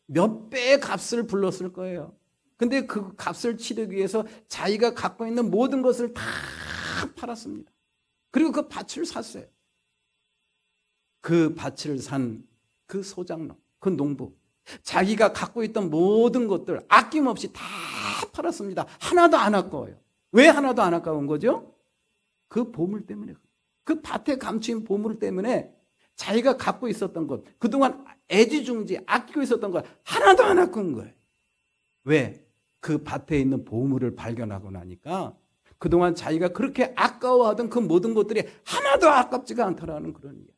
몇 배의 값을 불렀을 거예요. 근데 그 값을 치르기 위해서 자기가 갖고 있는 모든 것을 다 팔았습니다. 그리고 그 밭을 샀어요. 그 밭을 산 그 소작농, 그 농부, 자기가 갖고 있던 모든 것들 아낌없이 다 팔았습니다. 하나도 안 아까워요. 왜 하나도 안 아까운 거죠? 그 보물 때문에, 그 밭에 감추인 보물 때문에 자기가 갖고 있었던 것, 그동안 애지중지 아끼고 있었던 것 하나도 안 아까운 거예요. 왜? 그 밭에 있는 보물을 발견하고 나니까 그동안 자기가 그렇게 아까워하던 그 모든 것들이 하나도 아깝지가 않다라는 그런 이야기.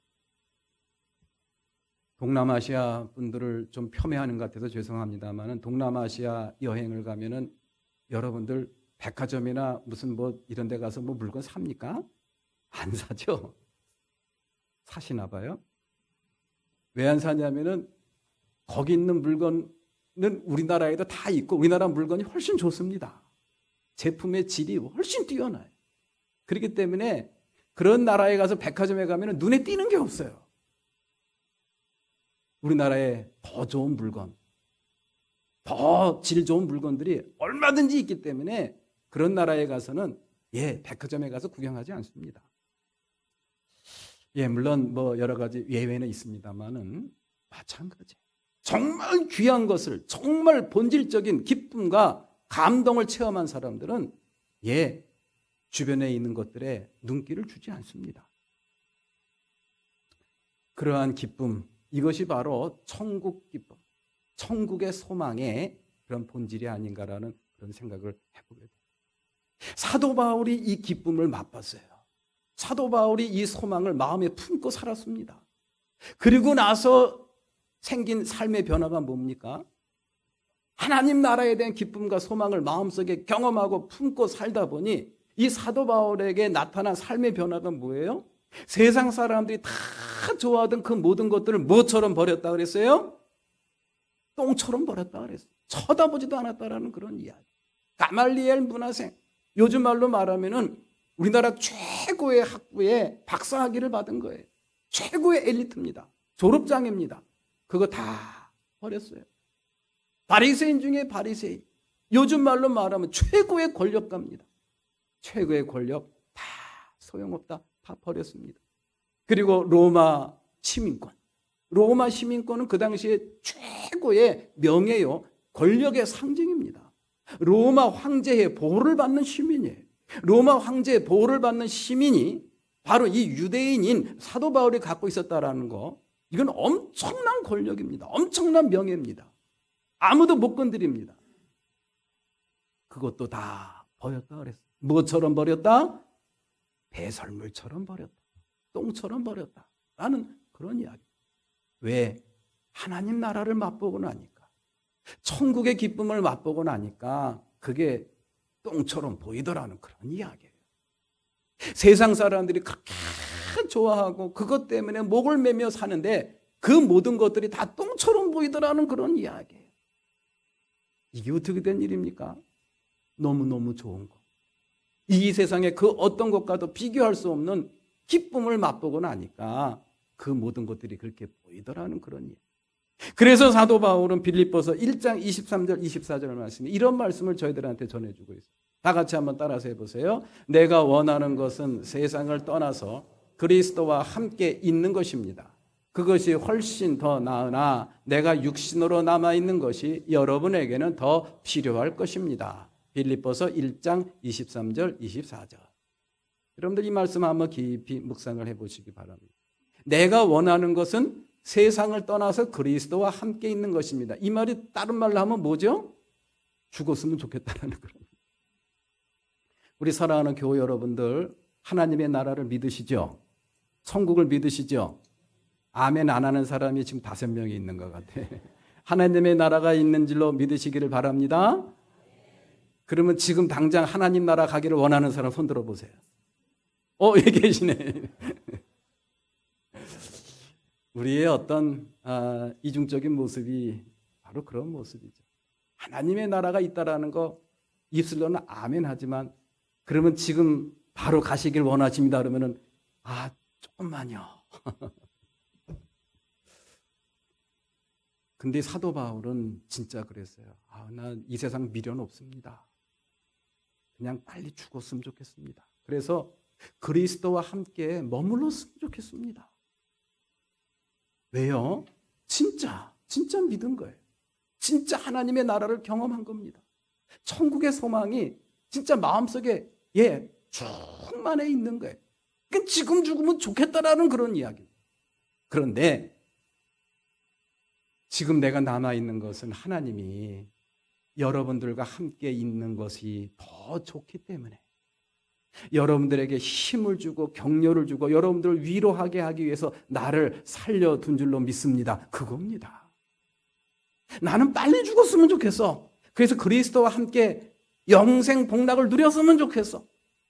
동남아시아 분들을 좀 폄훼하는 것 같아서 죄송합니다만 동남아시아 여행을 가면은 여러분들 백화점이나 무슨 뭐 이런 데 가서 뭐 물건 삽니까? 안 사죠? 사시나 봐요? 왜 안 사냐면은 거기 있는 물건은 우리나라에도 다 있고 우리나라 물건이 훨씬 좋습니다. 제품의 질이 훨씬 뛰어나요. 그렇기 때문에 그런 나라에 가서 백화점에 가면은 눈에 띄는 게 없어요. 우리나라에 더 좋은 물건, 더 질 좋은 물건들이 얼마든지 있기 때문에 그런 나라에 가서는 백화점에 가서 구경하지 않습니다. 물론 뭐 여러 가지 예외는 있습니다만은 마찬가지. 정말 귀한 것을, 정말 본질적인 기쁨과 감동을 체험한 사람들은 주변에 있는 것들에 눈길을 주지 않습니다. 그러한 기쁨, 이것이 바로 천국 기쁨, 천국의 소망의 그런 본질이 아닌가라는 그런 생각을 해보게 됩니다. 사도 바울이 이 기쁨을 맛봤어요. 사도 바울이 이 소망을 마음에 품고 살았습니다. 그리고 나서 생긴 삶의 변화가 뭡니까? 하나님 나라에 대한 기쁨과 소망을 마음속에 경험하고 품고 살다 보니 이 사도 바울에게 나타난 삶의 변화가 뭐예요? 세상 사람들이 다 좋아하던 그 모든 것들을 뭐처럼 버렸다 그랬어요? 똥처럼 버렸다 그랬어요. 쳐다보지도 않았다라는 그런 이야기. 가말리엘 문화생, 요즘 말로 말하면은 우리나라 최고의 학부에 박사학위를 받은 거예요. 최고의 엘리트입니다. 졸업장입니다. 그거 다 버렸어요. 바리새인 중에 바리새인. 요즘 말로 말하면 최고의 권력가입니다. 최고의 권력 다 소용없다. 다 버렸습니다. 그리고 로마 시민권, 로마 시민권은 그 당시에 최고의 명예요, 권력의 상징입니다. 로마 황제의 보호를 받는 시민이에요. 로마 황제의 보호를 받는 시민이 바로 이 유대인인 사도 바울이 갖고 있었다라는 거, 이건 엄청난 권력입니다. 엄청난 명예입니다. 아무도 못 건드립니다. 그것도 다 버렸다 그랬어요. 무엇처럼 버렸다? 배설물처럼 버렸다. 똥처럼 버렸다. 라는 그런 이야기. 왜? 하나님 나라를 맛보고 나니까, 천국의 기쁨을 맛보고 나니까 그게 똥처럼 보이더라는 그런 이야기예요. 세상 사람들이 그렇게 좋아하고 그것 때문에 목을 매며 사는데 그 모든 것들이 다 똥처럼 보이더라는 그런 이야기예요. 이게 어떻게 된 일입니까? 너무너무 좋은 거. 이 세상에 그 어떤 것과도 비교할 수 없는 기쁨을 맛보고 나니까 그 모든 것들이 그렇게 보이더라는 그런 이야기. 그래서 사도 바울은 빌립보서 1장 23절 24절 말씀에 이런 말씀을 저희들한테 전해주고 있어요. 다 같이 한번 따라서 해보세요. 내가 원하는 것은 세상을 떠나서 그리스도와 함께 있는 것입니다. 그것이 훨씬 더 나으나 내가 육신으로 남아있는 것이 여러분에게는 더 필요할 것입니다. 빌립보서 1장 23절 24절. 여러분들 이 말씀 한번 깊이 묵상을 해보시기 바랍니다. 내가 원하는 것은 세상을 떠나서 그리스도와 함께 있는 것입니다. 이 말이 다른 말로 하면 뭐죠? 죽었으면 좋겠다는 그런. 우리 사랑하는 교회 여러분들, 하나님의 나라를 믿으시죠? 천국을 믿으시죠? 아멘 안 하는 사람이 지금 5명이 있는 것 같아. 하나님의 나라가 있는 줄로 믿으시기를 바랍니다. 그러면 지금 당장 하나님 나라 가기를 원하는 사람 손 들어보세요. 여기 계시네. 우리의 어떤 이중적인 모습이 바로 그런 모습이죠. 하나님의 나라가 있다라는 거 입술로는 아멘 하지만, 그러면 지금 바로 가시길 원하십니다 그러면은 조금만요. 근데 사도 바울은 진짜 그랬어요. 난 이 세상 미련 없습니다. 그냥 빨리 죽었으면 좋겠습니다. 그래서 그리스도와 함께 머물렀으면 좋겠습니다. 왜요? 진짜 믿은 거예요. 진짜 하나님의 나라를 경험한 겁니다. 천국의 소망이 진짜 마음속에 충만해 있는 거예요. 그러니까 지금 죽으면 좋겠다라는 그런 이야기. 그런데 지금 내가 남아있는 것은 하나님이 여러분들과 함께 있는 것이 더 좋기 때문에, 여러분들에게 힘을 주고 격려를 주고 여러분들을 위로하게 하기 위해서 나를 살려둔 줄로 믿습니다. 그겁니다. 나는 빨리 죽었으면 좋겠어. 그래서 그리스도와 함께 영생 복락을 누렸으면 좋겠어.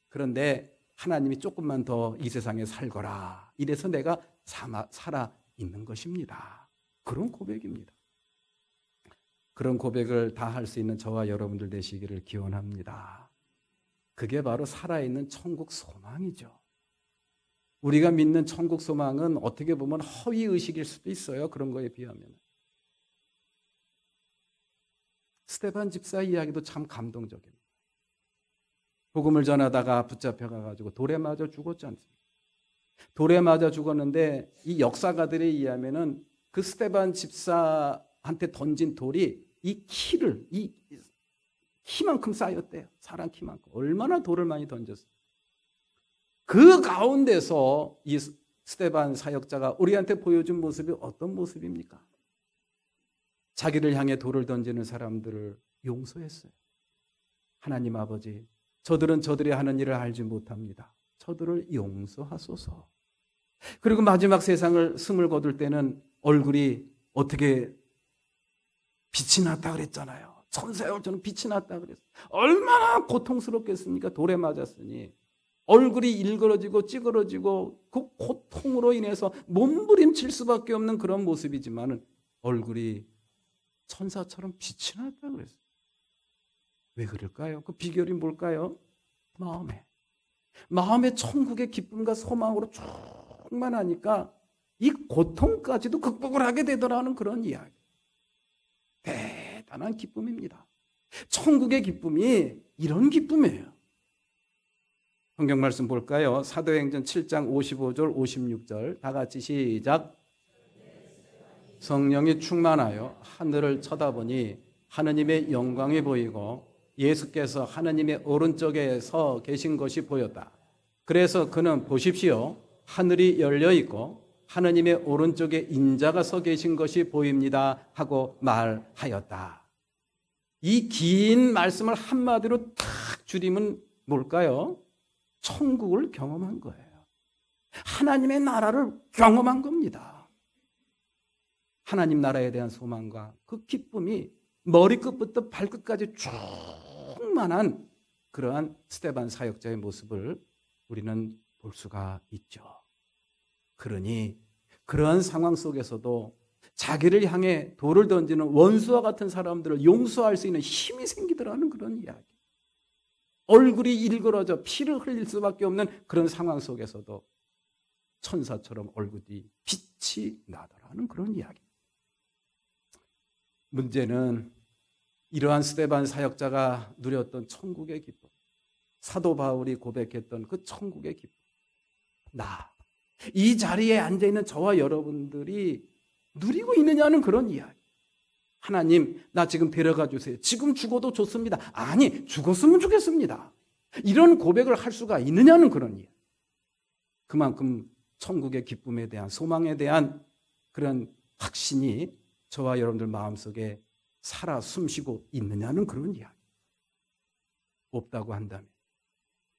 그런데 하나님이 조금만 더 이 세상에 살거라. 이래서 내가 살아 있는 것입니다. 그런 고백입니다. 그런 고백을 다 할 수 있는 저와 여러분들 되시기를 기원합니다. 그게 바로 살아있는 천국 소망이죠. 우리가 믿는 천국 소망은 어떻게 보면 허위의식일 수도 있어요. 그런 거에 비하면. 스데반 집사 이야기도 참 감동적입니다. 복음을 전하다가 붙잡혀가지고 돌에 맞아 죽었지 않습니까? 돌에 맞아 죽었는데 이 역사가들에 의하면은 그 스데반 집사한테 던진 돌이 이 키만큼 쌓였대요. 사람 키만큼. 얼마나 돌을 많이 던졌어요. 그 가운데서 이 스데반 사역자가 우리한테 보여준 모습이 어떤 모습입니까? 자기를 향해 돌을 던지는 사람들을 용서했어요. 하나님 아버지, 저들은 저들이 하는 일을 알지 못합니다. 저들을 용서하소서. 그리고 마지막 세상을 숨을 거둘 때는 얼굴이 어떻게 빛이 났다 그랬잖아요. 천사열처럼 빛이 났다 그랬어요. 얼마나 고통스럽겠습니까? 돌에 맞았으니 얼굴이 일그러지고 찌그러지고 그 고통으로 인해서 몸부림칠 수밖에 없는 그런 모습이지만 얼굴이 천사처럼 빛이 났다 그랬어요. 왜 그럴까요? 그 비결이 뭘까요? 마음의 천국의 기쁨과 소망으로 충만하니까 이 고통까지도 극복을 하게 되더라는 그런 이야기. 대단한 기쁨입니다. 천국의 기쁨이 이런 기쁨이에요. 성경 말씀 볼까요? 사도행전 7장 55절 56절 다 같이 시작. 성령이 충만하여 하늘을 쳐다보니 하느님의 영광이 보이고 예수께서 하느님의 오른쪽에 서 계신 것이 보였다. 그래서 그는 보십시오, 하늘이 열려 있고 하느님의 오른쪽에 인자가 서 계신 것이 보입니다 하고 말하였다. 이 긴 말씀을 한마디로 탁 줄이면 뭘까요? 천국을 경험한 거예요. 하나님의 나라를 경험한 겁니다. 하나님 나라에 대한 소망과 그 기쁨이 머리끝부터 발끝까지 충만한 그러한 스데반 사역자의 모습을 우리는 볼 수가 있죠. 그러니 그러한 상황 속에서도 자기를 향해 돌을 던지는 원수와 같은 사람들을 용서할 수 있는 힘이 생기더라는 그런 이야기. 얼굴이 일그러져 피를 흘릴 수밖에 없는 그런 상황 속에서도 천사처럼 얼굴이 빛이 나더라는 그런 이야기. 문제는 이러한 스데반 사역자가 누렸던 천국의 기쁨, 사도 바울이 고백했던 그 천국의 기쁨, 이 자리에 앉아있는 저와 여러분들이 누리고 있느냐는 그런 이야기. 하나님, 나 지금 데려가 주세요. 지금 죽어도 좋습니다. 아니, 죽었으면 좋겠습니다. 이런 고백을 할 수가 있느냐는 그런 이야기. 그만큼 천국의 기쁨에 대한, 소망에 대한 그런 확신이 저와 여러분들 마음속에 살아 숨쉬고 있느냐는 그런 이야기. 없다고 한다면,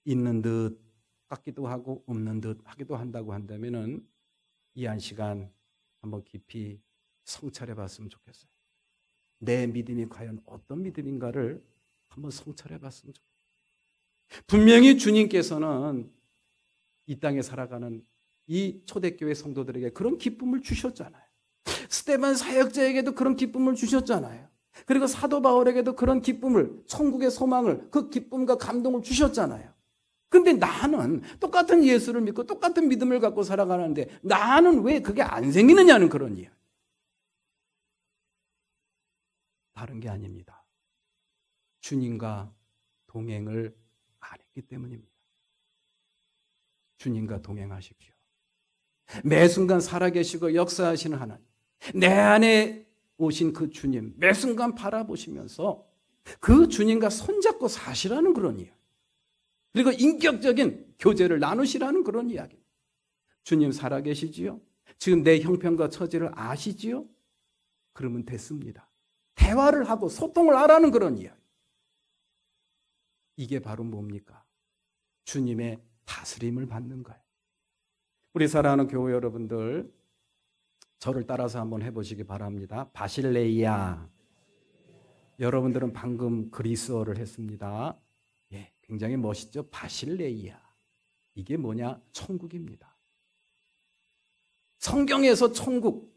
있는 듯 같기도 하고 없는 듯 하기도 한다고 한다면은 이 한 시간 한번 깊이 성찰해 봤으면 좋겠어요. 내 믿음이 과연 어떤 믿음인가를 한번 성찰해 봤으면 좋겠어요. 분명히 주님께서는 이 땅에 살아가는 이 초대교회 성도들에게 그런 기쁨을 주셨잖아요. 스데반 사역자에게도 그런 기쁨을 주셨잖아요. 그리고 사도 바울에게도 그런 기쁨을, 천국의 소망을, 그 기쁨과 감동을 주셨잖아요. 근데 나는 똑같은 예수를 믿고 똑같은 믿음을 갖고 살아가는데 나는 왜 그게 안 생기느냐는 그런 이야기. 다른 게 아닙니다. 주님과 동행을 안 했기 때문입니다. 주님과 동행하십시오. 매 순간 살아계시고 역사하시는 하나님, 내 안에 오신 그 주님 매 순간 바라보시면서 그 주님과 손잡고 사시라는 그런 이야기. 그리고 인격적인 교제를 나누시라는 그런 이야기. 주님 살아계시지요? 지금 내 형편과 처지를 아시지요? 그러면 됐습니다. 대화를 하고 소통을 하라는 그런 이야기. 이게 바로 뭡니까? 주님의 다스림을 받는 거예요. 우리 사랑하는 교회 여러분들, 저를 따라서 한번 해보시기 바랍니다. 바실레이아. 여러분들은 방금 그리스어를 했습니다. 예, 굉장히 멋있죠? 바실레이아. 이게 뭐냐? 천국입니다. 성경에서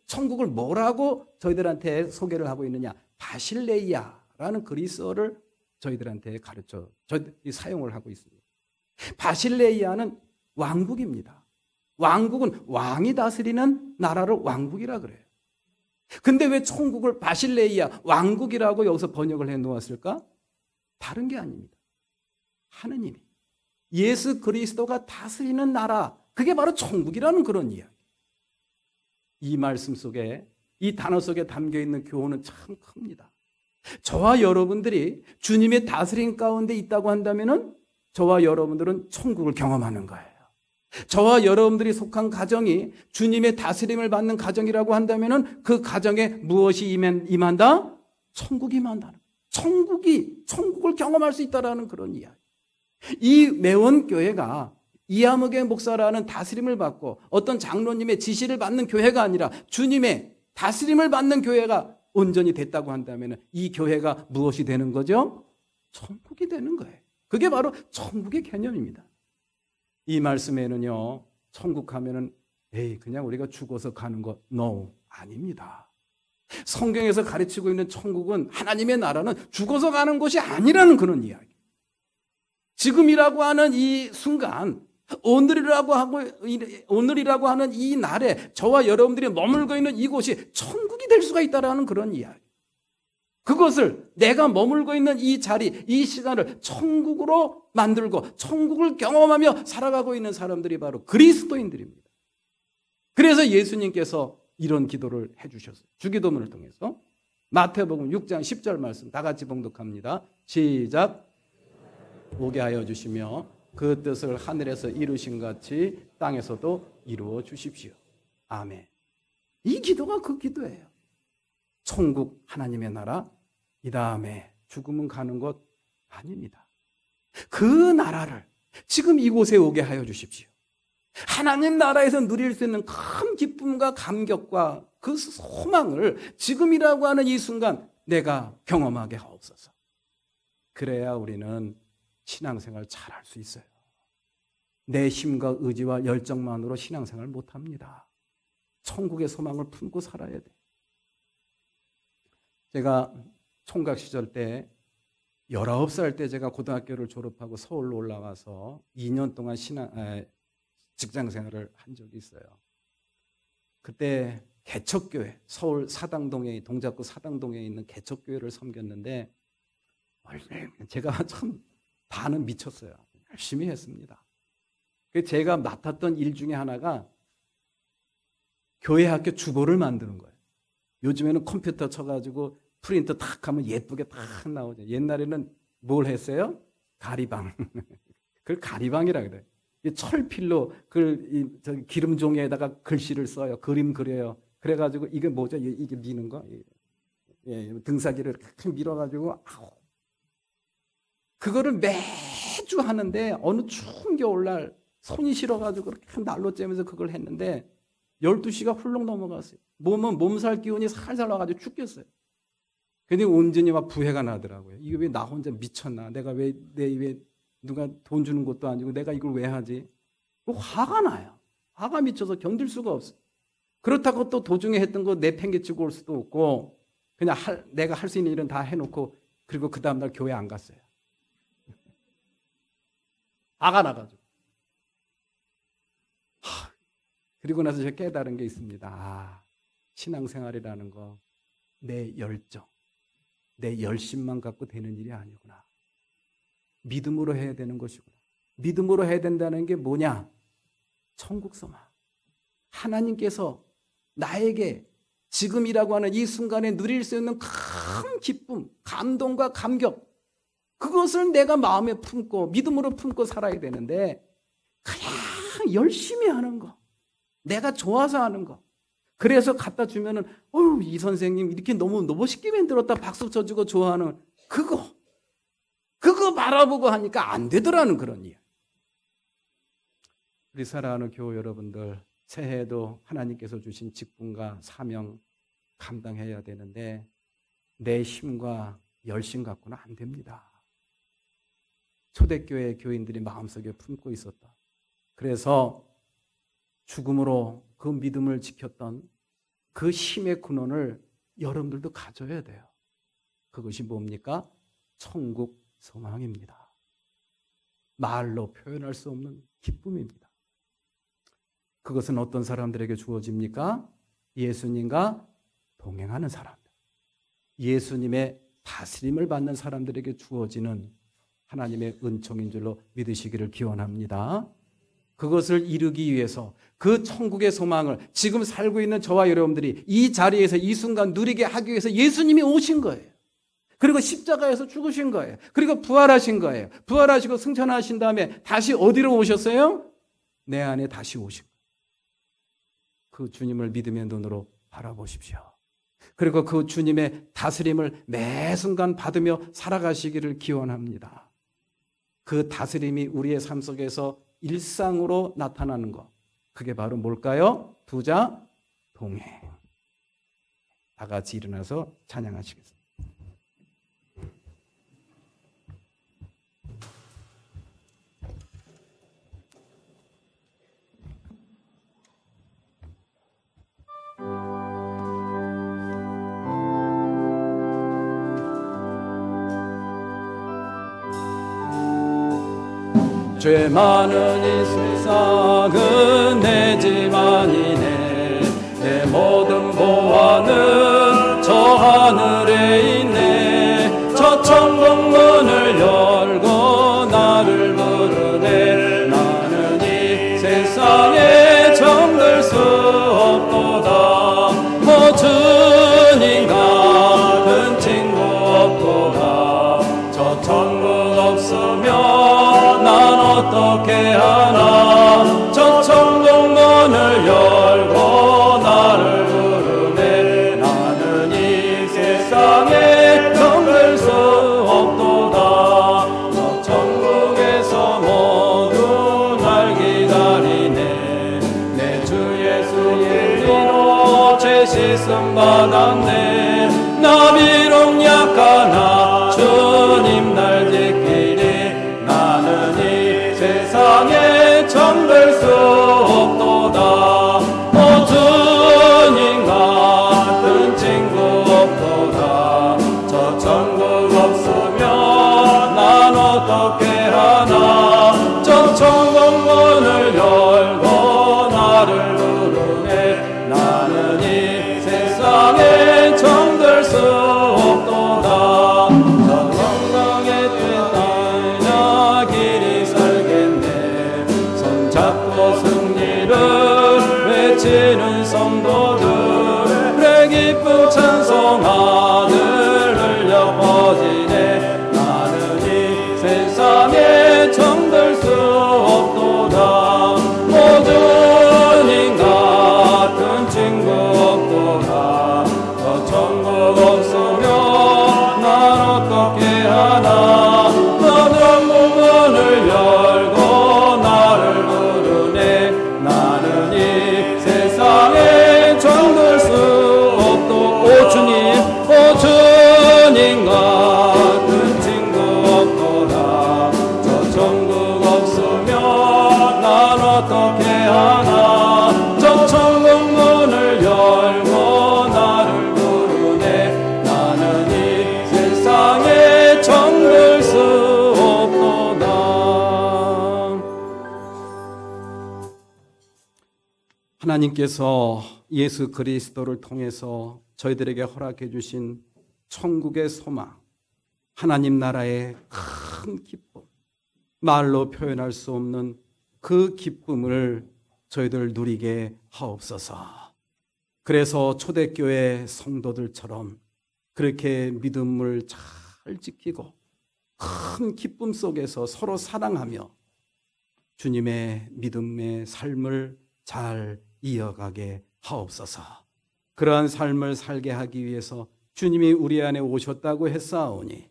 천국을 뭐라고 저희들한테 소개를 하고 있느냐? 바실레이아라는 그리스어를 저희들한테 저희들이 사용을 하고 있습니다. 바실레이아는 왕국입니다. 왕국은 왕이 다스리는 나라를 왕국이라 그래요. 근데 왜 천국을 바실레이아, 왕국이라고 여기서 번역을 해 놓았을까? 다른 게 아닙니다. 하느님이, 예수 그리스도가 다스리는 나라, 그게 바로 천국이라는 그런 이야기. 이 말씀 속에, 이 단어 속에 담겨있는 교훈은 참 큽니다. 저와 여러분들이 주님의 다스림 가운데 있다고 한다면은 저와 여러분들은 천국을 경험하는 거예요. 저와 여러분들이 속한 가정이 주님의 다스림을 받는 가정이라고 한다면은 그 가정에 무엇이 임한다? 천국이 임한다는. 천국을 경험할 수 있다라는 그런 이야기. 이 매원교회가 이하목의 목사라는 다스림을 받고 어떤 장로님의 지시를 받는 교회가 아니라 주님의 다스림을 받는 교회가 온전히 됐다고 한다면 이 교회가 무엇이 되는 거죠? 천국이 되는 거예요. 그게 바로 천국의 개념입니다. 이 말씀에는요, 천국 하면은 그냥 우리가 죽어서 가는 거 no, 아닙니다. 성경에서 가르치고 있는 천국은, 하나님의 나라는 죽어서 가는 것이 아니라는 그런 이야기. 지금이라고 하는 이 순간, 오늘이라고 하는 이 날에 저와 여러분들이 머물고 있는 이곳이 천국이 될 수가 있다라는 그런 이야기. 그것을 내가 머물고 있는 이 자리, 이 시간을 천국으로 만들고 천국을 경험하며 살아가고 있는 사람들이 바로 그리스도인들입니다. 그래서 예수님께서 이런 기도를 해주셨어요. 주기도문을 통해서. 마태복음 6장 10절 말씀 다 같이 봉독합니다. 시작. 오게 하여 주시며 그 뜻을 하늘에서 이루신 같이 땅에서도 이루어 주십시오. 아멘. 이 기도가 그 기도예요. 천국 하나님의 나라, 이 다음에 죽음은 가는 것 아닙니다. 그 나라를 지금 이곳에 오게 하여 주십시오. 하나님 나라에서 누릴 수 있는 큰 기쁨과 감격과 그 소망을 지금이라고 하는 이 순간 내가 경험하게 하옵소서. 그래야 우리는 신앙생활 잘할 수 있어요. 내 힘과 의지와 열정만으로 신앙생활 못합니다. 천국의 소망을 품고 살아야 돼. 제가 총각 시절 때 19살 때 제가 고등학교를 졸업하고 서울로 올라와서 2년 동안 직장 생활을 한 적이 있어요. 그때 개척교회, 서울 사당동에, 동작구 사당동에 있는 개척교회를 섬겼는데 제가 참 반은 미쳤어요. 열심히 했습니다. 제가 맡았던 일 중에 하나가 교회 학교 주보를 만드는 거예요. 요즘에는 컴퓨터 쳐가지고 프린터 탁 하면 예쁘게 탁 나오죠. 옛날에는 뭘 했어요? 가리방. 그걸 가리방이라 그래요. 철필로 기름 종이에다가 글씨를 써요. 그림 그려요. 그래가지고 이게 뭐죠? 이게 미는 거? 등사기를 밀어가지고 그거를 매주 하는데 어느 추운 겨울날 손이 시려가지고 그렇게 날로 째면서 그걸 했는데 12시가 훌렁 넘어갔어요. 몸은 몸살 기운이 살살 와가지고 죽겠어요. 근데 온전히 막 부해가 나더라고요. 이게 왜 나 혼자 미쳤나? 내가 왜 누가 돈 주는 것도 아니고 내가 이걸 왜 하지? 화가 나요. 화가 미쳐서 견딜 수가 없어요. 그렇다고 또 도중에 했던 거 내팽개치고 올 수도 없고 그냥 내가 할 수 있는 일은 다 해놓고 그리고 그 다음날 교회 안 갔어요. 화가 나가지고. 그리고 나서 제가 깨달은 게 있습니다. 신앙생활이라는 거 내 열정, 내 열심만 갖고 되는 일이 아니구나. 믿음으로 해야 되는 것이구나. 믿음으로 해야 된다는 게 뭐냐? 천국 소망. 하나님께서 나에게 지금이라고 하는 이 순간에 누릴 수 있는 큰 기쁨, 감동과 감격, 그것을 내가 마음에 품고 믿음으로 품고 살아야 되는데 그냥 열심히 하는 거, 내가 좋아서 하는 거. 그래서 갖다 주면은 이 선생님 이렇게 너무 멋있게 만들었다 박수 쳐주고 좋아하는 그거 바라보고 하니까 안 되더라는 그런 이야기. 우리 사랑하는 교우 여러분들, 새해에도 하나님께서 주신 직분과 사명 감당해야 되는데 내 힘과 열심 갖고는 안 됩니다. 초대교회 교인들이 마음속에 품고 있었다. 그래서 죽음으로 그 믿음을 지켰던 그 힘의 근원을 여러분들도 가져야 돼요. 그것이 뭡니까? 천국 소망입니다. 말로 표현할 수 없는 기쁨입니다. 그것은 어떤 사람들에게 주어집니까? 예수님과 동행하는 사람들, 예수님의 다스림을 받는 사람들에게 주어지는 하나님의 은총인 줄로 믿으시기를 기원합니다. 그것을 이루기 위해서 그 천국의 소망을 지금 살고 있는 저와 여러분들이 이 자리에서 이 순간 누리게 하기 위해서 예수님이 오신 거예요. 그리고 십자가에서 죽으신 거예요. 그리고 부활하신 거예요. 부활하시고 승천하신 다음에 다시 어디로 오셨어요? 내 안에 다시 오신 거예요. 그 주님을 믿음의 눈으로 바라보십시오. 그리고 그 주님의 다스림을 매 순간 받으며 살아가시기를 기원합니다. 그 다스림이 우리의 삶 속에서 일상으로 나타나는 것, 그게 바로 뭘까요? 부자 동행. 다 같이 일어나서 찬양하시겠습니다. 죄 많은 이 세상은 내 집안이네. 내 모든 보화는 저 하늘에 있네. 저 천국 문을 열고 나를 부르네. 나는 이 세상에 정들 수 없도다. 씻음 받았네. 나 비록 약하나 주님 날 지키리. 나는 이 세상에 정될 수 없도다. 오 주님 같은 친구 없도다. 저 천국 없으면 난 어떻게 하나. 저 천국 문을 열고 나를 부르네. 나는 이 세상에 정될 수 없도다. 저 건강에 뛰어나 길이 살겠네. 손잡고 승리를 외치는 성도들의 기쁜 찬송 하늘 흘려 퍼지네. 나는 이 세상에 정될 수 없도다. 오 주님 같은 친구 없도다. 저 천국 없으면 난 어떻게 하나. 저 천국 문을 열고 나를 부르네. 나는 이 세상에 정될 수 없도. 오 주님 같은 친구 없도다. 저 천국 없으면 난 어떻게 하나. 저 천국 문을 열고 나를 부르네. 나는 이 세상에 정될 수 없도다. 하나님께서 예수 그리스도를 통해서 저희들에게 허락해 주신 천국의 소망, 하나님 나라의 큰 기쁨, 말로 표현할 수 없는 그 기쁨을 저희들 누리게 하옵소서. 그래서 초대교회 성도들처럼 그렇게 믿음을 잘 지키고 큰 기쁨 속에서 서로 사랑하며 주님의 믿음의 삶을 잘 이어가게 하옵소서. 그러한 삶을 살게 하기 위해서 주님이 우리 안에 오셨다고 했사오니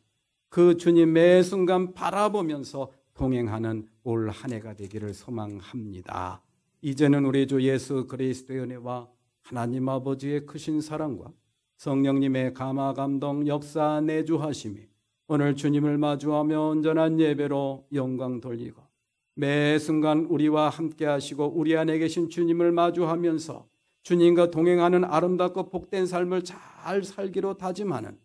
그 주님 매 순간 바라보면서 동행하는 올 한 해가 되기를 소망합니다. 이제는 우리 주 예수 그리스도의 은혜와 하나님 아버지의 크신 사랑과 성령님의 감화 감동 역사 내주하심이 오늘 주님을 마주하며 온전한 예배로 영광 돌리고 매 순간 우리와 함께 하시고 우리 안에 계신 주님을 마주하면서 주님과 동행하는 아름답고 복된 삶을 잘 살기로 다짐하는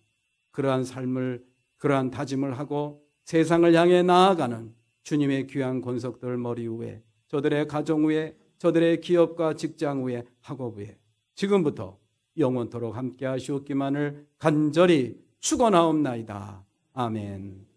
그러한 다짐을 하고 세상을 향해 나아가는 주님의 귀한 권속들 머리 위에, 저들의 가정 위에, 저들의 기업과 직장 위에, 학업 위에 지금부터 영원토록 함께 하시옵기만을 간절히 축원하옵나이다. 아멘.